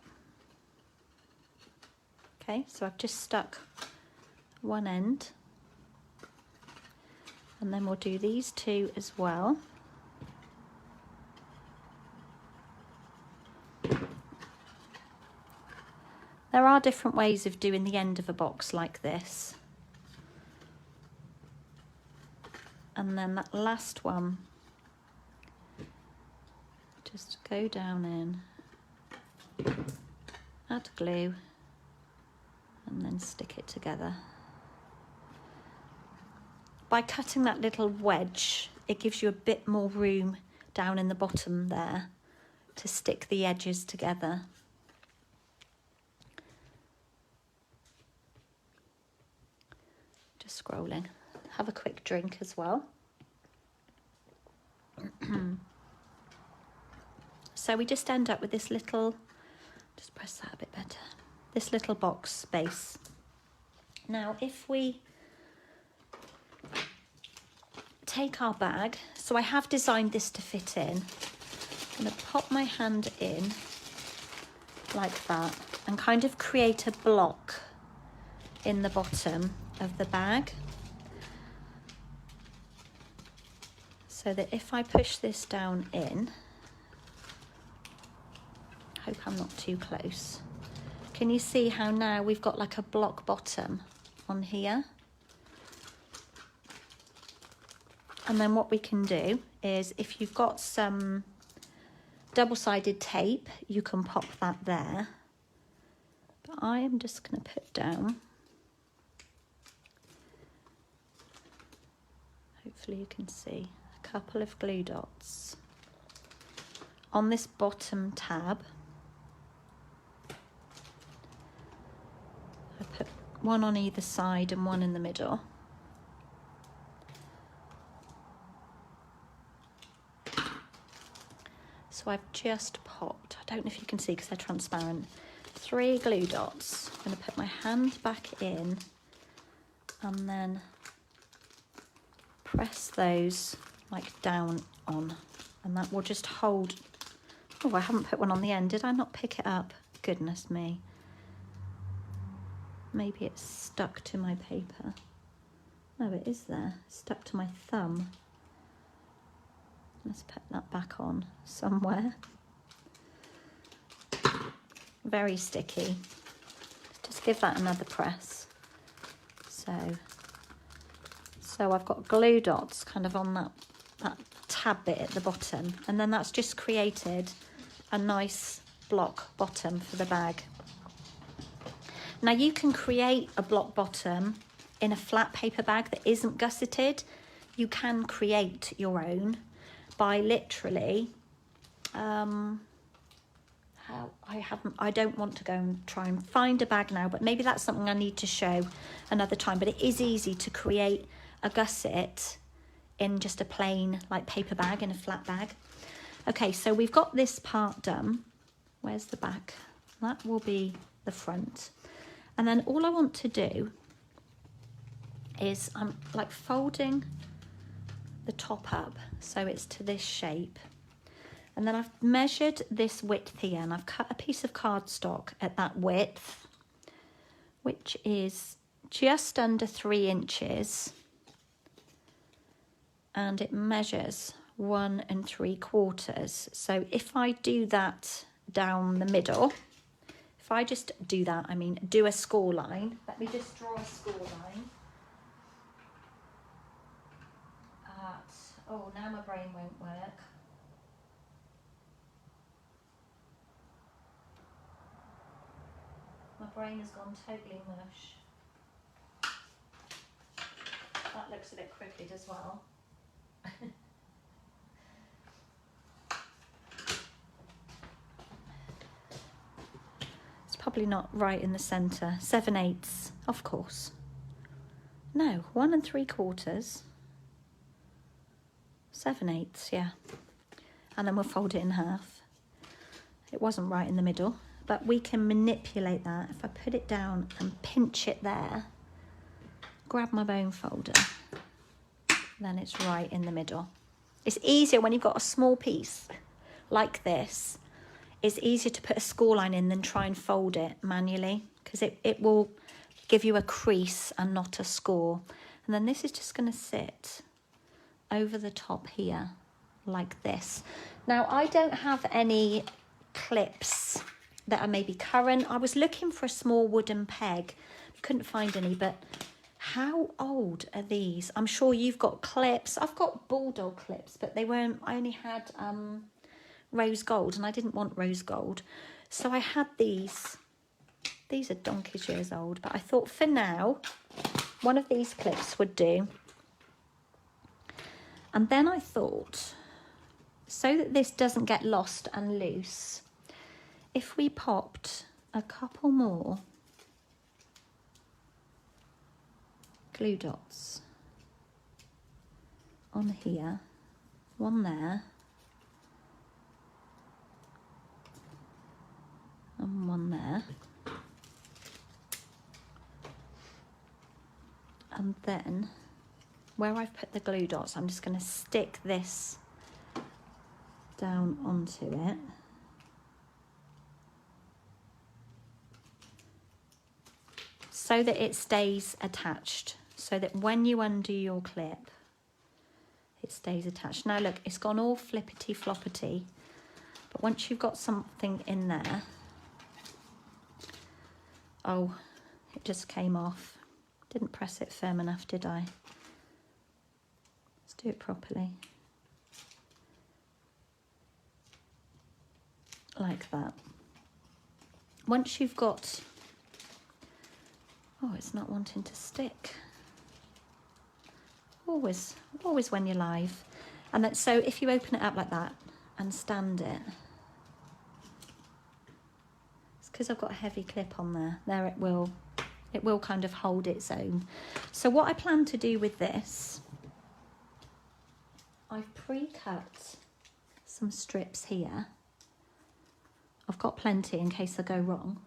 Speaker 1: Okay, so I've just stuck one end, and then we'll do these two as well. There are different ways of doing the end of a box like this. And then that last one, just go down in, add glue, and then stick it together. By cutting that little wedge, it gives you a bit more room down in the bottom there to stick the edges together. Just scrolling. Have a quick drink as well. So we just end up with this little, just press that a bit better, this little box base. Now if we take our bag, so I have designed this to fit in, I'm going to pop my hand in like that and kind of create a block in the bottom of the bag, so that if I push this down in, hope I'm not too close. Can you see how now we've got like a block bottom on here? And then what we can do is, if you've got some double-sided tape, you can pop that there. But I am just going to put down, hopefully you can see, a couple of glue dots on this bottom tab. I put one on either side and one in the middle. So I've just popped, I don't know if you can see because they're transparent, 3 glue dots. I'm going to put my hand back in and then press those like down on, and that will just hold. Oh, I haven't put one on the end. Did I not pick it up? Goodness me. Maybe it's stuck to my paper. No, it is there. It's stuck to my thumb. Let's put that back on somewhere. Very sticky. Just give that another press. So I've got glue dots kind of on that tab bit at the bottom, and then that's just created a nice block bottom for the bag. Now you can create a block bottom in a flat paper bag that isn't gusseted. You can create your own by literally, I don't want to go and try and find a bag now, but maybe that's something I need to show another time. But it is easy to create a gusset in just a plain like paper bag, in a flat bag. Okay, so we've got this part done. Where's the back? That will be the front. And then all I want to do is I'm like folding the top up so it's to this shape. And then I've measured this width here, and I've cut a piece of cardstock at that width, which is just under 3 inches and it measures 1 3/4. So if I do that down the middle, if I just do that, I mean do a score line. Let me just draw a score line. Oh, now my brain won't work. My brain has gone totally mush. That looks a bit crooked as well. It's probably not right in the centre. 7/8, of course. No, 1 3/4. 7/8, yeah. And then we'll fold it in half. It wasn't right in the middle, but we can manipulate that. If I put it down and pinch it there, grab my bone folder, then it's right in the middle. It's easier when you've got a small piece like this. It's easier to put a score line in than try and fold it manually, because it will give you a crease and not a score. And then this is just going to sit over the top here like this. Now I don't have any clips that are maybe current. I was looking for a small wooden peg, couldn't find any, but how old are these? I'm sure you've got clips. I've got bulldog clips, but they weren't, I only had rose gold and I didn't want rose gold. So I had these. These are donkey's years old, but I thought for now, one of these clips would do. And then I thought, so that this doesn't get lost and loose, if we popped a couple more glue dots on here, one there, and one there, and then where I've put the glue dots, I'm just going to stick this down onto it. So that it stays attached, so that when you undo your clip, it stays attached. Now look, it's gone all flippity floppity, but once you've got something in there, oh, it just came off. Didn't press it firm enough, did I? Let's do it properly. Like that. Once you've got, oh, it's not wanting to stick. Always when you're live. And then, so if you open it up like that and stand it, it's because I've got a heavy clip on there. There it will kind of hold its own. So what I plan to do with this, I've pre-cut some strips here. I've got plenty in case I go wrong.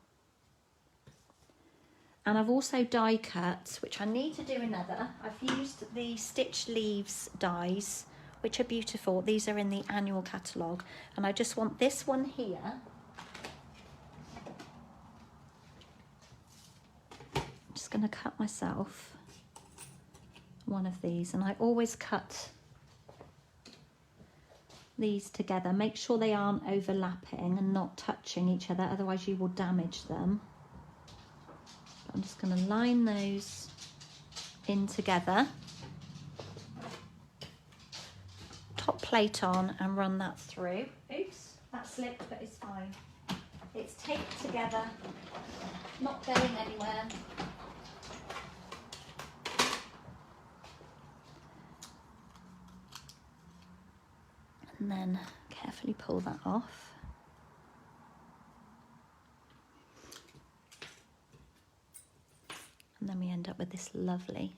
Speaker 1: And I've also die cut, which I need to do another. I've used the Stitch Leaves dies, which are beautiful. These are in the annual catalogue. And I just want this one here. I'm just going to cut myself one of these. And I always cut these together. Make sure they aren't overlapping and not touching each other, otherwise you will damage them. I'm just going to line those in together, top plate on and run that through. Oops, that slipped, but it's fine. It's taped together, not going anywhere. And then carefully pull that off. And then we end up with this lovely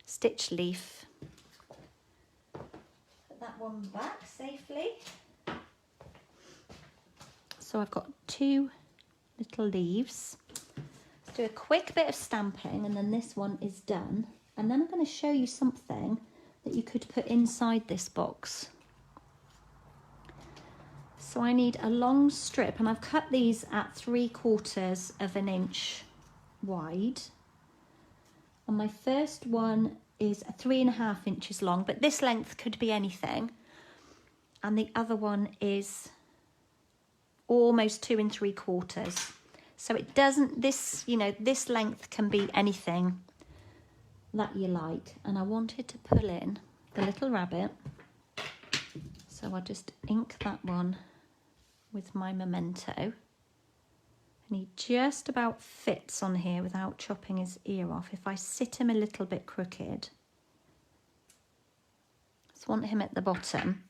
Speaker 1: stitch leaf. Put that one back safely. So I've got 2 little leaves. Let's do a quick bit of stamping and then this one is done. And then I'm going to show you something that you could put inside this box. So I need a long strip, and I've cut these at 3/4 of an inch wide. And my first one is 3.5 inches long, but this length could be anything. And the other one is almost 2 3/4. So it doesn't, this, you know, this length can be anything that you like. And I wanted to pull in the little rabbit. So I'll just ink that one with my Memento. And he just about fits on here without chopping his ear off. If I sit him a little bit crooked. Just want him at the bottom.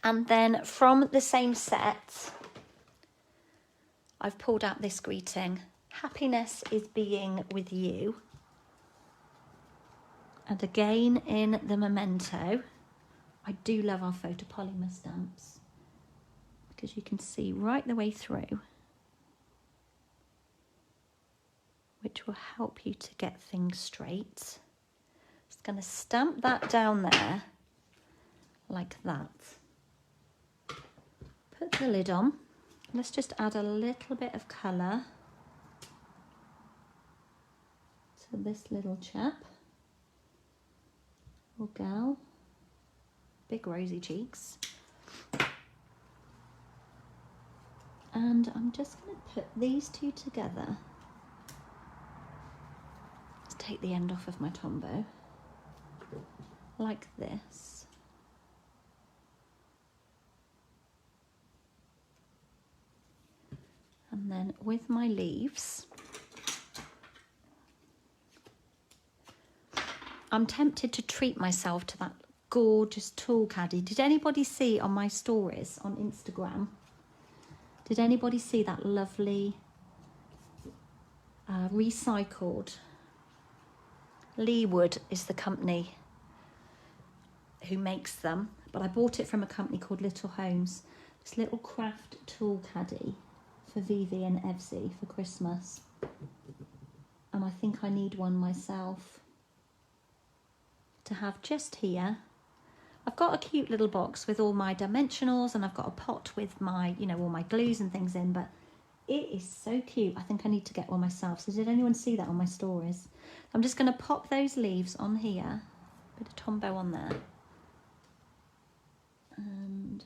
Speaker 1: And then from the same set, I've pulled out this greeting. Happiness is being with you. And again in the Memento, I do love our photopolymer stamps because you can see right the way through, which will help you to get things straight. Just going to stamp that down there like that. Put the lid on. Let's just add a little bit of colour to this little chap or gal. Big rosy cheeks. And I'm just going to put these two together. Let's take the end off of my Tombow like this. And then with my leaves, I'm tempted to treat myself to that gorgeous tool caddy. Did anybody see on my stories on Instagram? Did anybody see that lovely recycled? Leewood is the company who makes them, but I bought it from a company called Little Homes. This little craft tool caddy for Vivi and Evsy for Christmas. And I think I need one myself to have just here. I've got a cute little box with all my dimensionals and I've got a pot with my, you know, all my glues and things in, but it is so cute. I think I need to get one myself. So did anyone see that on my stories? I'm just going to pop those leaves on here, bit of Tombow on there. And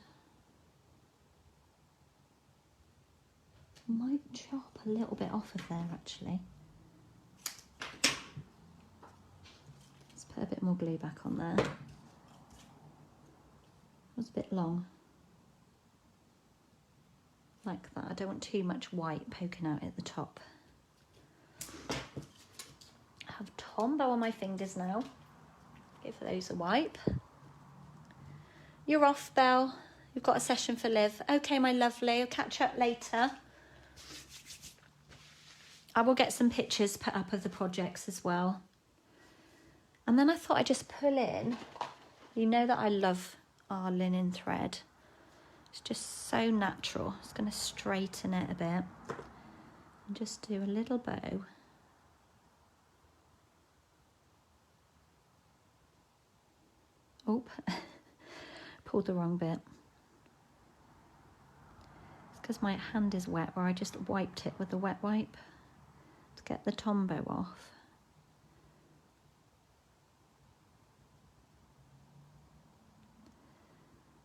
Speaker 1: I might chop a little bit off of there actually. Let's put a bit more glue back on there. It was a bit long. Like that. I don't want too much white poking out at the top. I have Tombow on my fingers now. Give those a wipe. You're off, Belle. You've got a session for Liv. Okay, my lovely. I'll catch up later. I will get some pictures put up of the projects as well. And then I thought I'd just pull in. You know that I love our linen thread. It's just so natural. It's going to straighten it a bit. And just do a little bow. Oop. Pulled the wrong bit. It's because my hand is wet where I just wiped it with the wet wipe to get the Tombow off.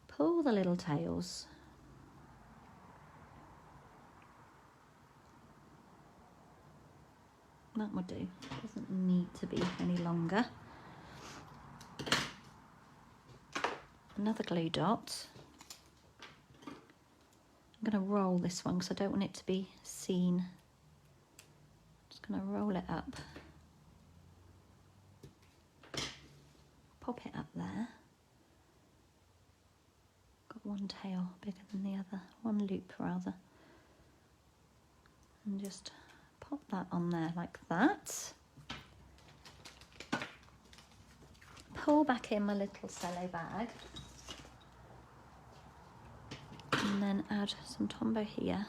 Speaker 1: Pull the little tails. That will do. Doesn't need to be any longer. Another glue dot. I'm going to roll this one because I don't want it to be seen. Just going to roll it up. Pop it up there. Got one tail bigger than the other, one loop rather. And just pop that on there like that. Pull back in my little cello bag. And then add some Tombow here.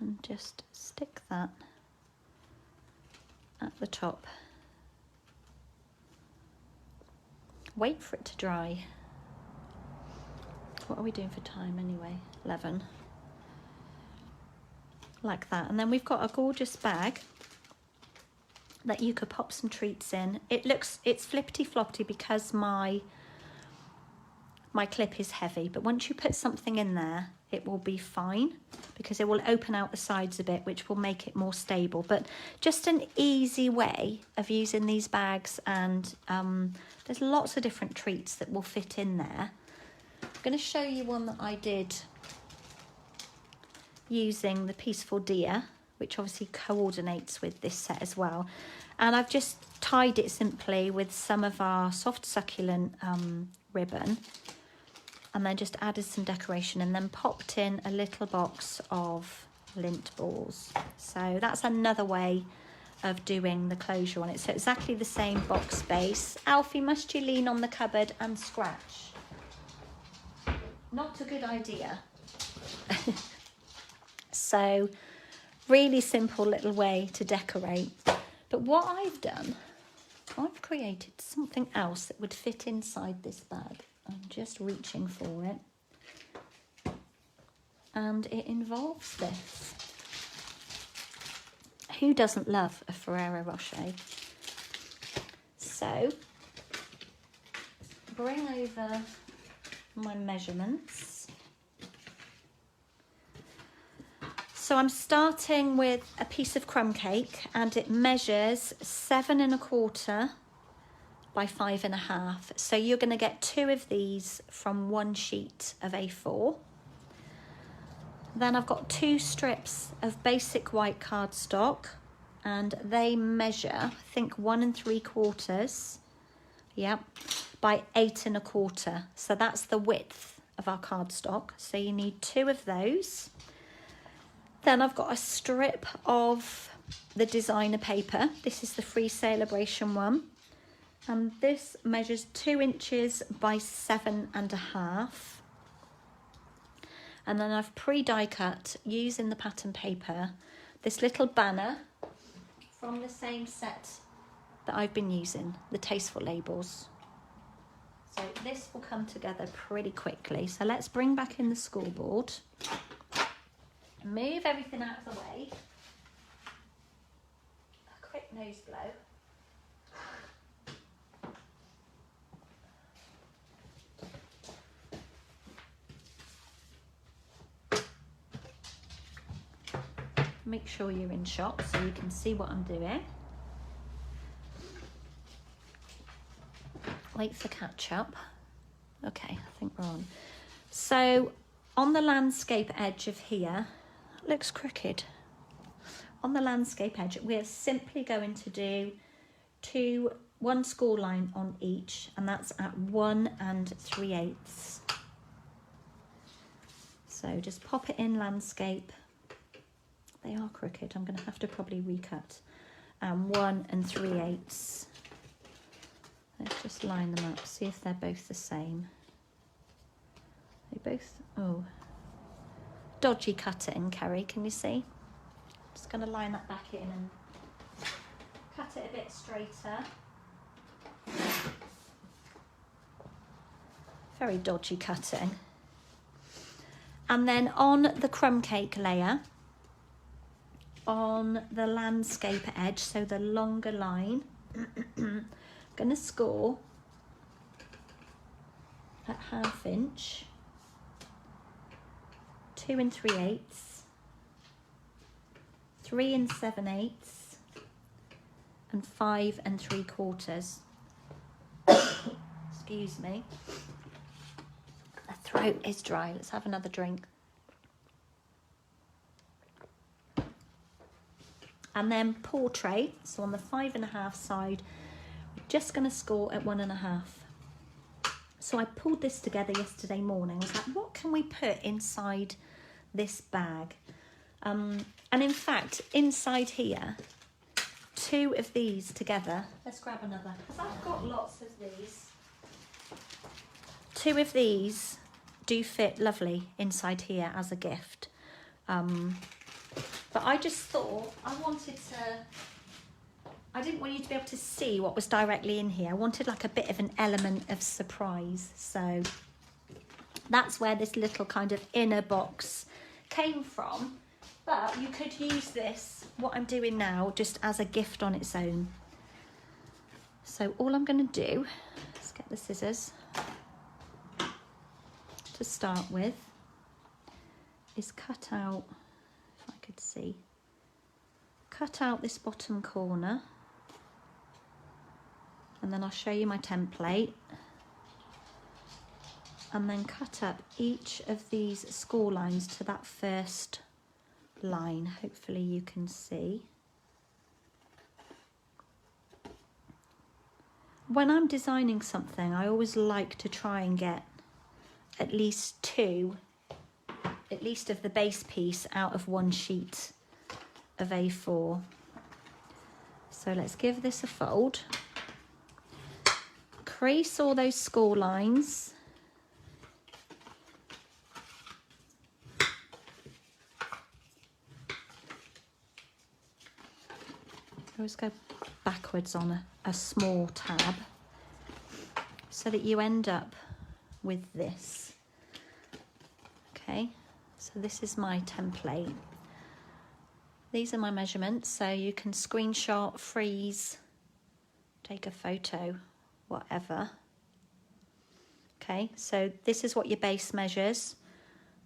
Speaker 1: And just stick that at the top. Wait for it to dry. What are we doing for time anyway? 11. like that. And then we've got a gorgeous bag that you could pop some treats in. It's flippity floppity because my clip is heavy, but once you put something in there, it will be fine because it will open out the sides a bit, which will make it more stable. But just an easy way of using these bags, and there's lots of different treats that will fit in there. I'm going to show you one that I did using the Peaceful Deer, which obviously coordinates with this set as well. And I've just tied it simply with some of our soft succulent ribbon, and then just added some decoration, and then popped in a little box of lint balls. So that's another way of doing the closure on it. So exactly the same box base. Alfie, must you lean on the cupboard and scratch? Not a good idea. So really simple little way to decorate. But what I've done, I've created something else that would fit inside this bag. I'm just reaching for it. And it involves this. Who doesn't love a Ferrero Rocher? So, bring over my measurements. So I'm starting with a piece of crumb cake, and it measures 7 1/4 by 5 1/2. So you're going to get 2 of these from 1 sheet of A4. Then I've got 2 strips of basic white cardstock, and they measure, I think, 1 3/4, yep, by 8 1/4. So that's the width of our cardstock. So you need 2 of those. Then I've got a strip of the designer paper. This is the Free Celebration one. And this measures 2 inches by 7 1/2. And then I've pre-die cut, using the pattern paper, this little banner from the same set that I've been using, the Tasteful Labels. So this will come together pretty quickly. So let's bring back in the scoreboard. Move everything out of the way. A quick nose blow. Make sure you're in shot so you can see what I'm doing. Wait for catch up. Okay, I think we're on. So on the landscape edge of here, it looks crooked. On the landscape edge, we're simply going to do 1 score line on each, and that's at 1 3/8. So just pop it in landscape. They are crooked. I'm going to have to probably recut. 1 3/8. Let's just line them up, see if they're both the same. They both, oh, dodgy cutting, Kerry, can you see? Just going to line that back in and cut it a bit straighter. Very dodgy cutting. And then on the crumb cake layer, on the landscape edge, so the longer line, I'm going to score at 1/2 inch, 2 3/8, 3 7/8, and 5 3/4. Excuse me. My throat is dry. Let's have another drink. And then portrait, so on the 5 1/2 side, we're just going to score at 1 1/2. So I pulled this together yesterday morning. I was like, what can we put inside this bag? And in fact, inside here, 2 of these together. Let's grab another, because I've got lots of these. 2 of these do fit lovely inside here as a gift. But I just thought I didn't want you to be able to see what was directly in here. I wanted like a bit of an element of surprise. So that's where this little kind of inner box came from. But you could use this, what I'm doing now, just as a gift on its own. So all I'm going to do, let's get the scissors, to start with, is cut out, if I could see, cut out this bottom corner, and then I'll show you my template, and then cut up each of these score lines to that first line. Hopefully you can see. When I'm designing something, I always like to try and get at least two, at least of the base piece, out of one sheet of A4. So let's give this a fold. Crease all those score lines. Always go backwards on a small tab so that you end up with this. Okay, so this is my template. These are my measurements, so you can screenshot, freeze, take a photo, whatever. Okay, so this is what your base measures.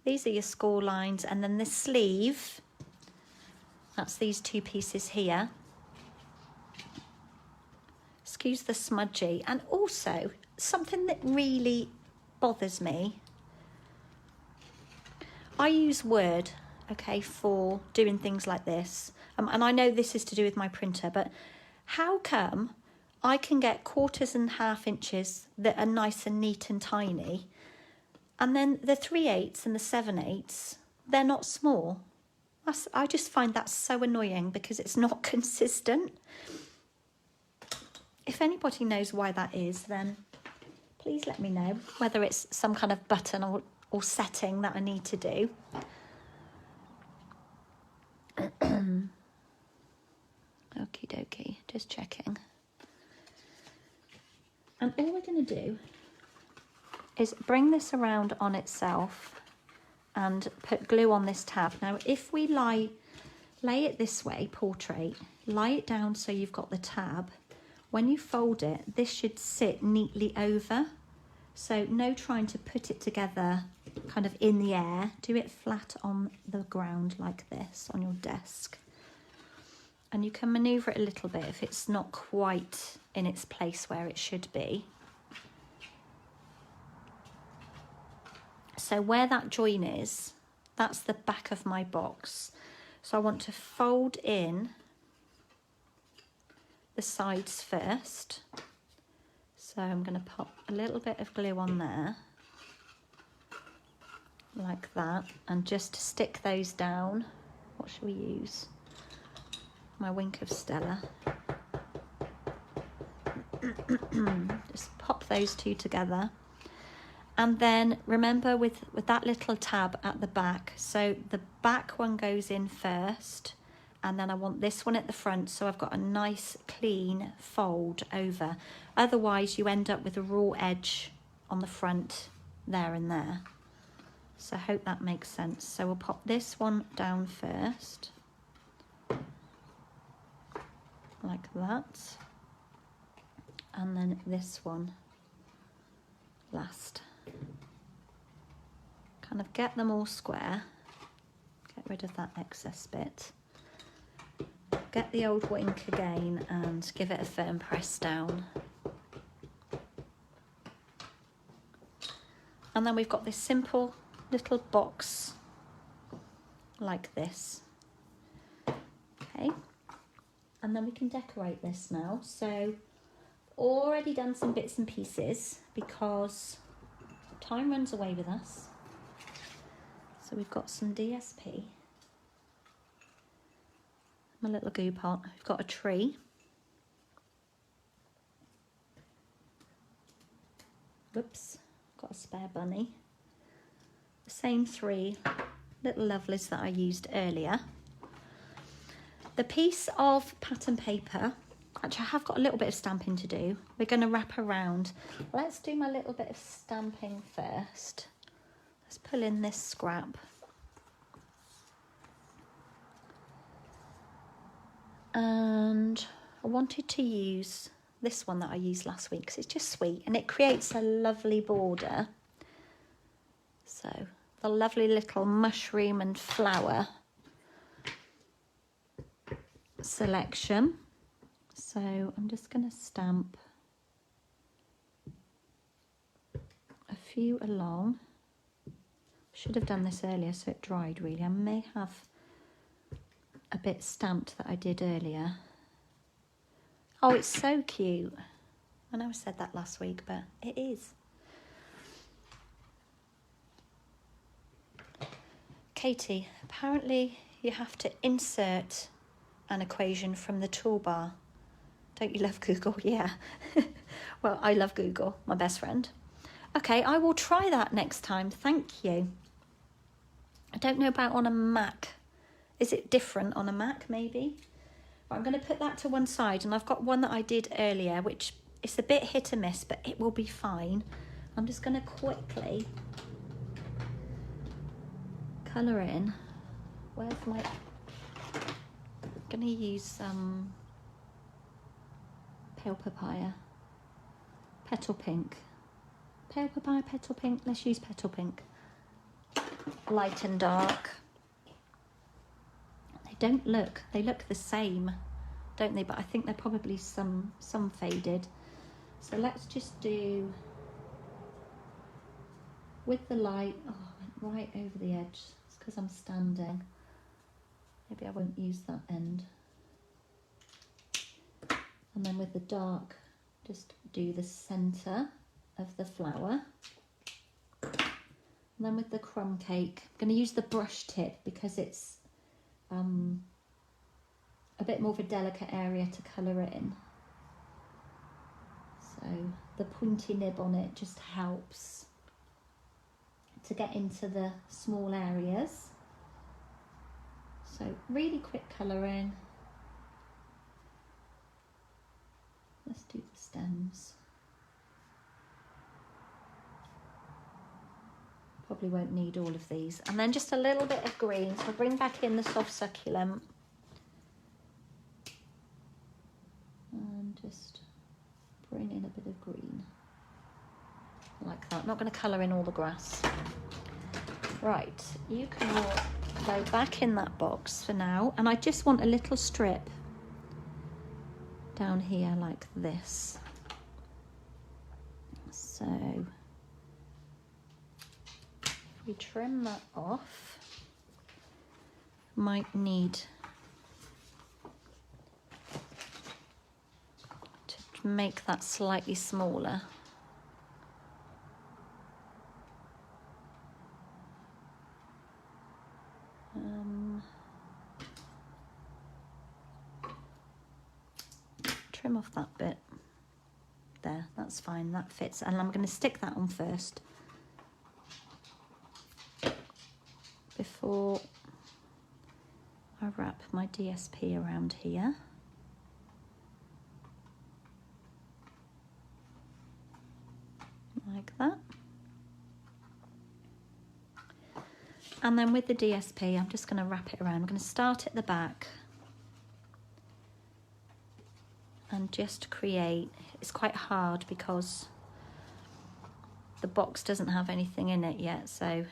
Speaker 1: These are your score lines, and then the sleeve, that's these two pieces here. Excuse the smudgy. And also, something that really bothers me, I use Word, okay, for doing things like this. And I know this is to do with my printer, but how come I can get quarters and half inches that are nice and neat and tiny, and then the 3/8 and the 7/8, they're not small? I just find that so annoying because it's not consistent. If anybody knows why that is, then please let me know, whether it's some kind of button or setting that I need to do. Okie dokie, just checking. And all we're going to do is bring this around on itself and put glue on this tab. Now, if we lay it this way, portrait, lie it down so you've got the tab. When you fold it, this should sit neatly over. So no trying to put it together kind of in the air. Do it flat on the ground like this on your desk. And you can manoeuvre it a little bit if it's not quite in its place where it should be. So where that join is, that's the back of my box. So I want to fold in the sides first. So I'm going to pop a little bit of glue on there, like that, and just stick those down. What shall we use? My Wink of Stella. Just pop those two together. And then remember with that little tab at the back, so the back one goes in first, and then I want this one at the front, so I've got a nice clean fold over. Otherwise you end up with a raw edge on the front there and there. So I hope that makes sense. So we'll pop this one down first, like that, and then this one last. Kind of get them all square, get rid of that excess bit. Get the old Wink again and give it a firm press down. And then we've got this simple little box like this. Okay, and then we can decorate this now. So already done some bits and pieces because time runs away with us. So we've got some DSP. My little goo pot. We've got a tree. Whoops, got a spare bunny. The same three little lovelies that I used earlier. The piece of pattern paper, actually I have got a little bit of stamping to do. We're going to wrap around. Let's do my little bit of stamping first. Let's pull in this scrap. And I wanted to use this one that I used last week because it's just sweet and it creates a lovely border. So the lovely little mushroom and flower selection. So I'm just going to stamp a few along. Should have done this earlier so it dried really. I may have a bit stamped that I did earlier. Oh, it's so cute. I know I said that last week, but it is. Katie, apparently you have to insert an equation from the toolbar. Don't you love Google? Yeah. Well, I love Google, my best friend. Okay, I will try that next time. Thank you. I don't know about on a Mac. Is it different on a Mac, maybe? But I'm going to put that to one side, and I've got one that I did earlier, which is a bit hit and miss, but it will be fine. I'm just going to quickly colour in. Where's my... I'm going to use pale papaya. Petal pink. Pale papaya, petal pink. Let's use petal pink. Light and dark. They look the same, don't they? But I think they're probably some faded. So let's just do with the light. Oh, I went right over the edge. It's because I'm standing. Maybe I won't use that end. And then with the dark, just do the centre of the flower. And then with the crumb cake, I'm going to use the brush tip because it's a bit more of a delicate area to colour in. So the pointy nib on it just helps to get into the small areas. So really quick colouring. Let's do the stems. Probably won't need all of these. And then just a little bit of green. So I'll bring back in the soft succulent. And just bring in a bit of green. Like that. I'm not going to colour in all the grass. Right, you can all go back in that box for now. And I just want a little strip down here like this. So if we trim that off, might need to make that slightly smaller. Trim off that bit there, that's fine, that fits, and I'm going to stick that on first before I wrap my DSP around here. Like that. And then with the DSP, I'm just going to wrap it around. I'm going to start at the back and just create, it's quite hard because the box doesn't have anything in it yet, so I'm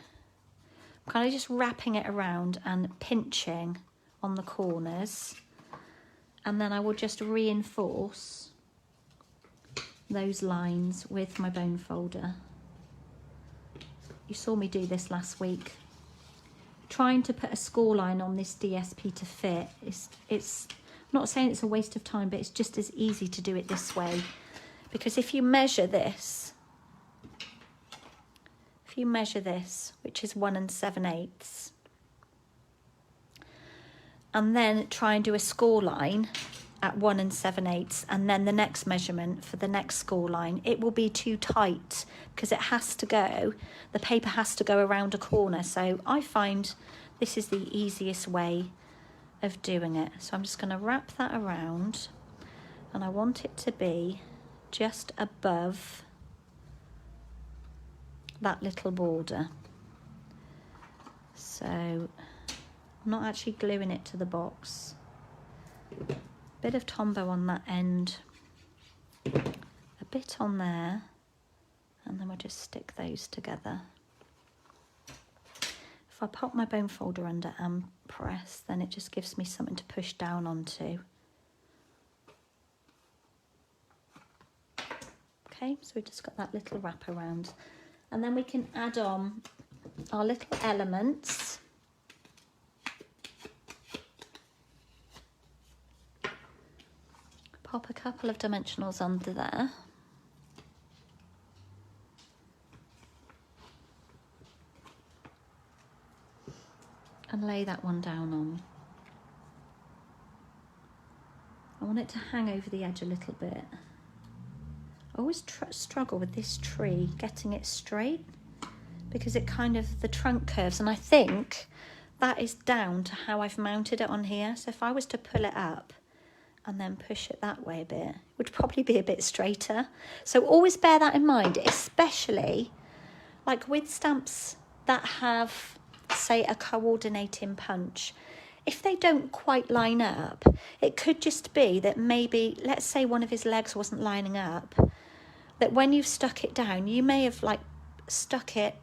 Speaker 1: kind of just wrapping it around and pinching on the corners, and then I will just reinforce those lines with my bone folder. You saw me do this last week. Trying to put a score line on this DSP to fit, it's I'm not saying it's a waste of time, but it's just as easy to do it this way. Because if you measure this, which is 1 7/8, and then try and do a score line at 1 7/8, and then the next measurement for the next score line, it will be too tight because it has to go, the paper has to go around a corner. So I find this is the easiest way of doing it. So I'm just going to wrap that around, and I want it to be just above that little border. So I'm not actually gluing it to the box. bit of Tombow on that end, a bit on there, and then we'll just stick those together. If I pop my bone folder under and press, then it just gives me something to push down onto. Okay, so we've just got that little wrap around. And then we can add on our little elements. Pop a couple of dimensionals under there. And lay that one down on. I want it to hang over the edge a little bit. I always struggle with this tree, getting it straight, because it kind of, the trunk curves, and I think that is down to how I've mounted it on here. So if I was to pull it up and then push it that way a bit, it would probably be a bit straighter. So always bear that in mind, especially like with stamps that have, say, a coordinating punch. If they don't quite line up, it could just be that maybe, let's say one of his legs wasn't lining up, that when you've stuck it down, you may have like stuck it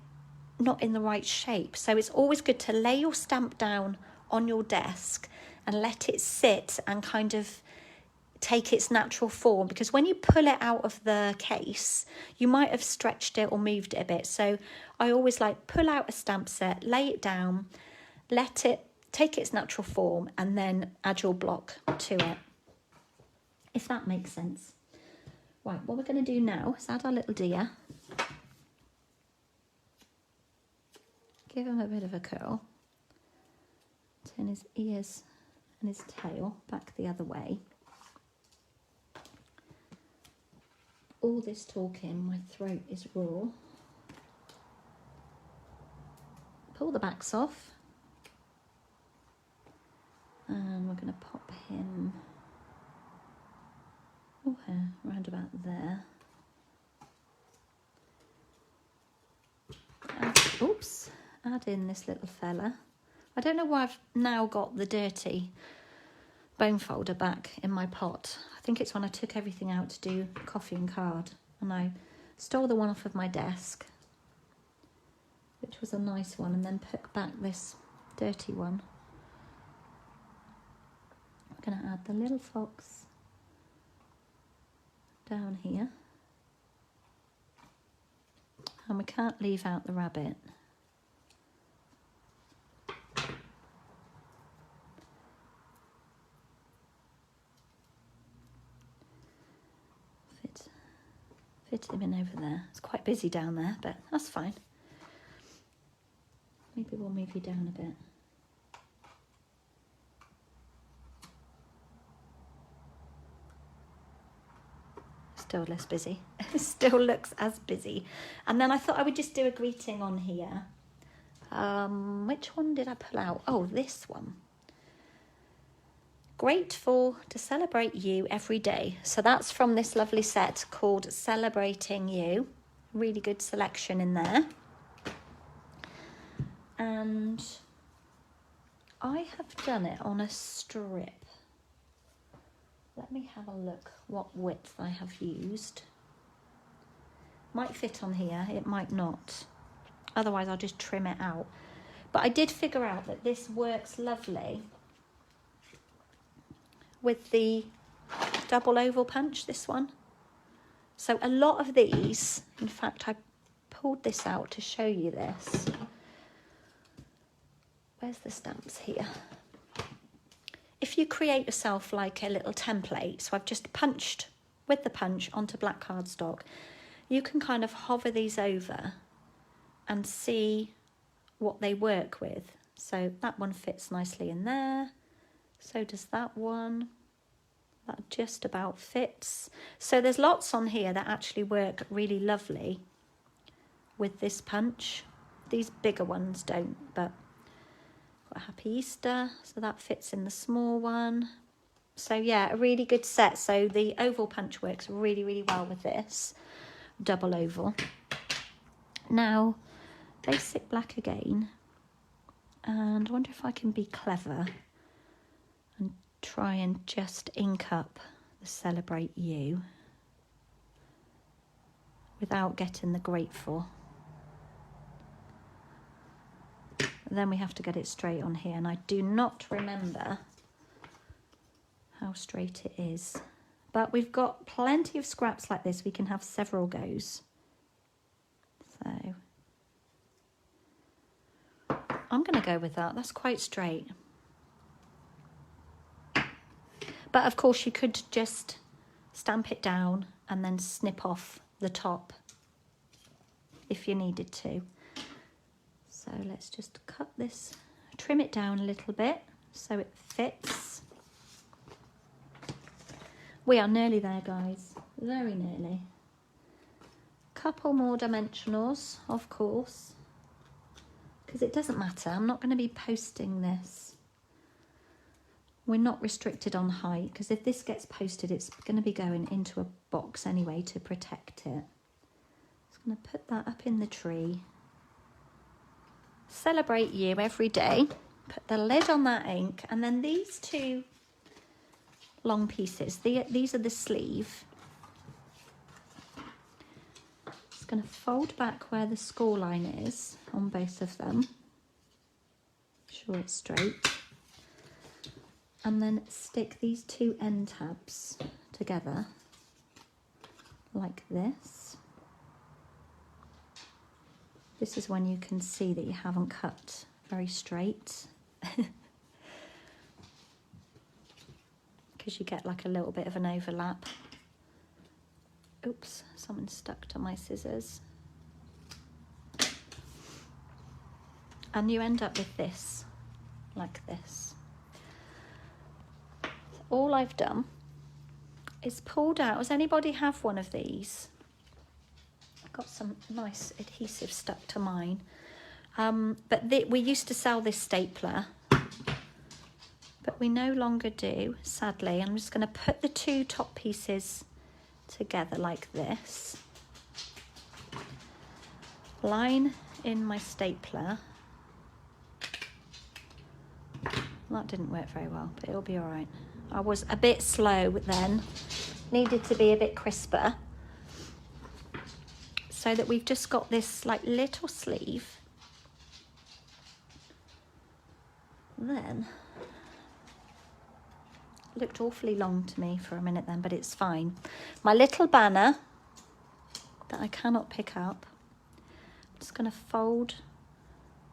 Speaker 1: not in the right shape. So it's always good to lay your stamp down on your desk and let it sit and kind of take its natural form, because when you pull it out of the case, you might have stretched it or moved it a bit. So I always like pull out a stamp set, lay it down, let it take its natural form, and then add your block to it, if that makes sense. Right, what we're going to do now is add our little deer. Give him a bit of a curl. Turn his ears and his tail back the other way. All this talking, my throat is raw. Pull the backs off. And we're going to pop him around about there. Add in this little fella. I don't know why I've now got the dirty bone folder back in my pot. I think it's when I took everything out to do coffee and card, and I stole the one off of my desk, which was a nice one, and then put back this dirty one. I'm going to add the little fox down here, and we can't leave out the rabbit. Fit him in over there. It's quite busy down there, but that's fine. Maybe we'll move you down a bit. Still less busy. Still looks as busy. And then I thought I would just do a greeting on here. Which one did I pull out? Oh, this one. Grateful to celebrate you every day. So that's from this lovely set called Celebrating You. Really good selection in there. And I have done it on a strip. Let me have a look what width I have used. Might fit on here, it might not. Otherwise I'll just trim it out. But I did figure out that this works lovely with the double oval punch, this one. So a lot of these, in fact, I pulled this out to show you this. Where's the stamps here? If you create yourself like a little template, so I've just punched with the punch onto black cardstock, you can kind of hover these over and see what they work with. So that one fits nicely in there. So does that one. That just about fits. So there's lots on here that actually work really lovely with this punch. These bigger ones don't, but got a Happy Easter, so that fits in the small one. So yeah, a really good set. So the oval punch works really, really well with this double oval. Now, basic black again. And I wonder if I can be clever and try and just ink up the Celebrate You without getting the grateful. And then we have to get it straight on here, and I do not remember how straight it is. But we've got plenty of scraps like this. We can have several goes. So I'm going to go with that. That's quite straight. But of course you could just stamp it down and then snip off the top if you needed to. So let's just cut this, trim it down a little bit so it fits. We are nearly there, guys, very nearly. Couple more dimensionals, of course, because it doesn't matter. I'm not going to be posting this. We're not restricted on height, because if this gets posted, it's going to be going into a box anyway to protect it. Just going to put that up in the tree. Celebrate You every day. Put the lid on that ink, and then these two long pieces, these are the sleeve. Just going to fold back where the score line is on both of them. Sure it's straight. And then stick these two end tabs together like this. This is when you can see that you haven't cut very straight. Because you get like a little bit of an overlap. Oops, something stuck to my scissors. And you end up with this, like this. So all I've done is pulled out. Does anybody have one of these? Got some nice adhesive stuck to mine, but we used to sell this stapler, but we no longer do, sadly. I'm just going to put the two top pieces together like this, line in my stapler. That didn't work very well, but it'll be all right. I was a bit slow then, needed to be a bit crisper. So that we've just got this like little sleeve. Then, it looked awfully long to me for a minute then, but it's fine. My little banner that I cannot pick up. I'm just going to fold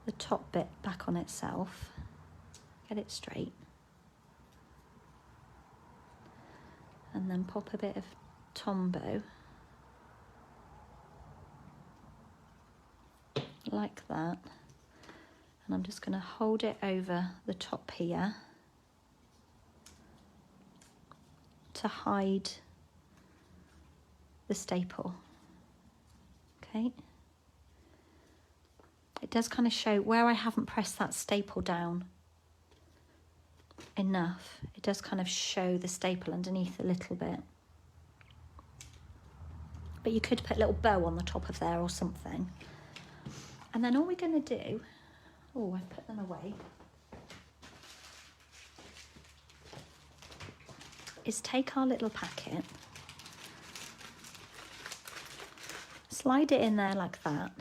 Speaker 1: the top bit back on itself. Get it straight. And then pop a bit of Tombow. Like that, and I'm just going to hold it over the top here to hide the staple. Okay, it does kind of show where I haven't pressed that staple down enough. It does kind of show the staple underneath a little bit, but you could put a little bow on the top of there or something. And then all we're going to do, oh, I put them away, is take our little packet, slide it in there like that.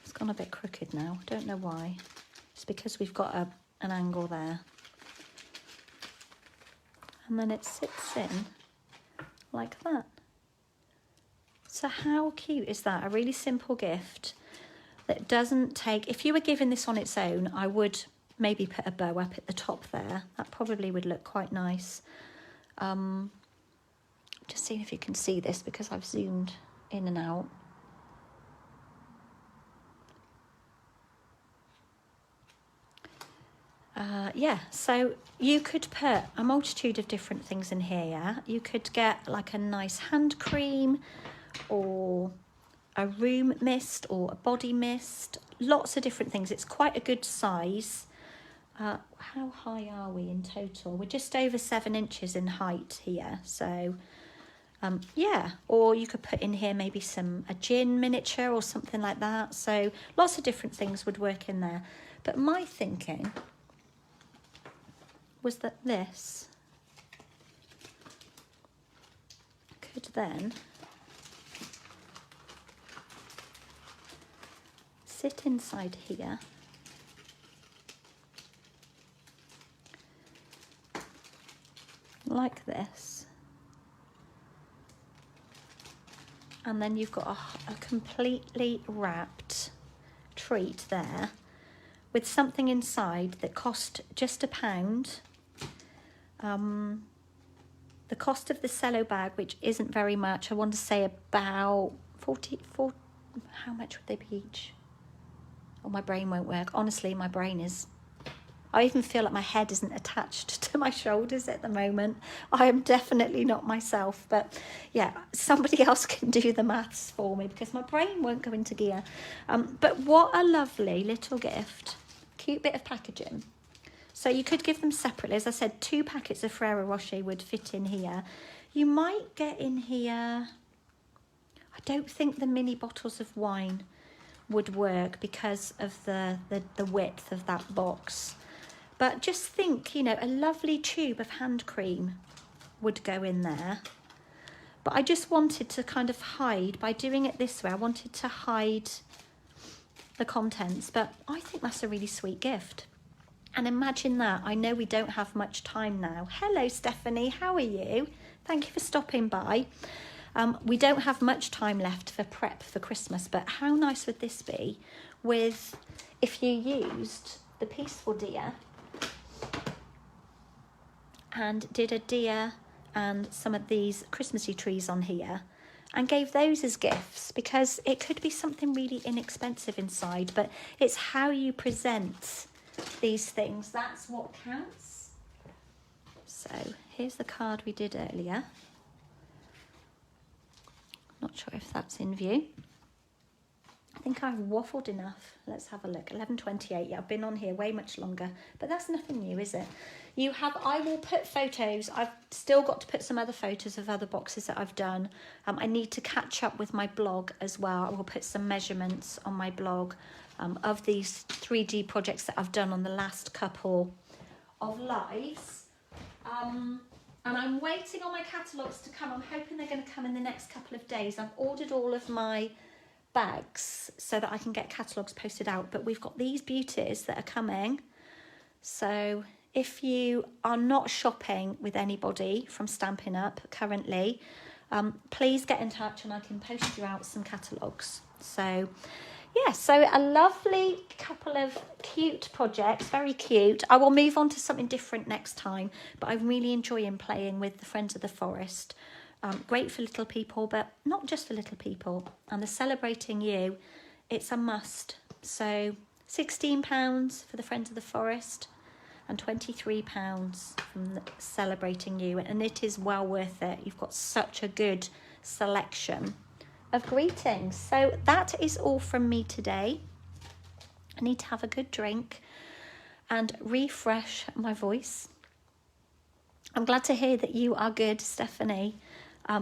Speaker 1: It's gone a bit crooked now, I don't know why. It's because we've got an angle there. And then it sits in like that. So how cute is that? A really simple gift that doesn't take... If you were giving this on its own, I would maybe put a bow up at the top there. That probably would look quite nice. Just seeing if you can see this because I've zoomed in and out. Yeah, so you could put a multitude of different things in here, yeah? You could get like a nice hand cream, or a room mist, or a body mist, lots of different things. It's quite a good size. How high are we in total? We're just over 7 inches in height here, so yeah. Or you could put in here maybe a gin miniature or something like that. So lots of different things would work in there. But my thinking was that this could then sit inside here like this, and then you've got a completely wrapped treat there with something inside that cost just £1. The cost of the cello bag, which isn't very much, I want to say about 44, how much would they be each? Oh, my brain won't work. Honestly, my brain is, I even feel like my head isn't attached to my shoulders at the moment. I am definitely not myself, but yeah, somebody else can do the maths for me because my brain won't go into gear. But what a lovely little gift. Cute bit of packaging. So you could give them separately. As I said, 2 packets of Ferrero Rocher would fit in here. You might get in here, I don't think the mini bottles of wine would work because of the width of that box. But just think, you know, a lovely tube of hand cream would go in there. But I just wanted to kind of hide, by doing it this way, I wanted to hide the contents. But I think that's a really sweet gift. And imagine that. I know we don't have much time now. Hello, Stephanie. How are you? Thank you for stopping by. We don't have much time left for prep for Christmas, but how nice would this be with, if you used the Peaceful Deer and did a deer and some of these Christmassy trees on here and gave those as gifts, because it could be something really inexpensive inside, but it's how you present these things. That's what counts. So here's the card we did earlier. Not sure if that's in view. I think I've waffled enough. Let's have a look. 11:28. Yeah, I've been on here way much longer, but that's nothing new, is it? You have, I will put photos. I've still got to put some other photos of other boxes that I've done. I need to catch up with my blog as well. I will put some measurements on my blog of these 3D projects that I've done on the last couple of lives. And I'm waiting on my catalogues to come. I'm hoping they're going to come in the next couple of days. I've ordered all of my bags so that I can get catalogues posted out. But we've got these beauties that are coming. So if you are not shopping with anybody from Stampin' Up currently, please get in touch and I can post you out some catalogues. So yeah, so a lovely couple of cute projects, very cute. I will move on to something different next time, but I'm really enjoying playing with the Friends of the Forest. Great for little people, but not just for little people. And the Celebrating You, it's a must. So £16 for the Friends of the Forest and £23 from the Celebrating You. And it is well worth it. You've got such a good selection of greetings. So that is all from me today. I need to have a good drink and refresh my voice. I'm glad to hear that you are good, Stephanie.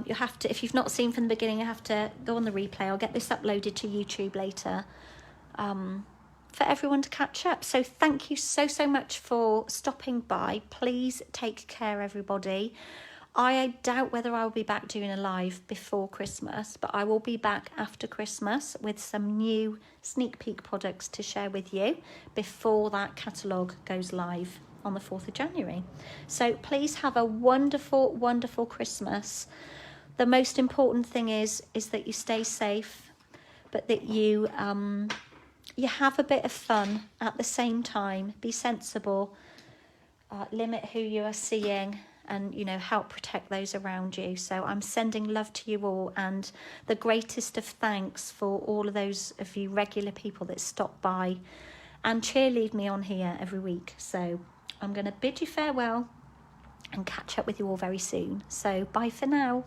Speaker 1: You'll have to, if you've not seen from the beginning, you have to go on the replay. I'll get this uploaded to YouTube later for everyone to catch up. So thank you so much for stopping by. Please take care, everybody. I doubt whether I'll be back doing a live before Christmas, but I will be back after Christmas with some new sneak peek products to share with you before that catalogue goes live on the 4th of January. So please have a wonderful, wonderful Christmas. The most important thing is that you stay safe, but that you have a bit of fun at the same time. Be sensible, limit who you are seeing, and, you know, help protect those around you. So I'm sending love to you all, and the greatest of thanks for all of those of you regular people that stop by and cheerlead me on here every week. So I'm going to bid you farewell and catch up with you all very soon. So bye for now.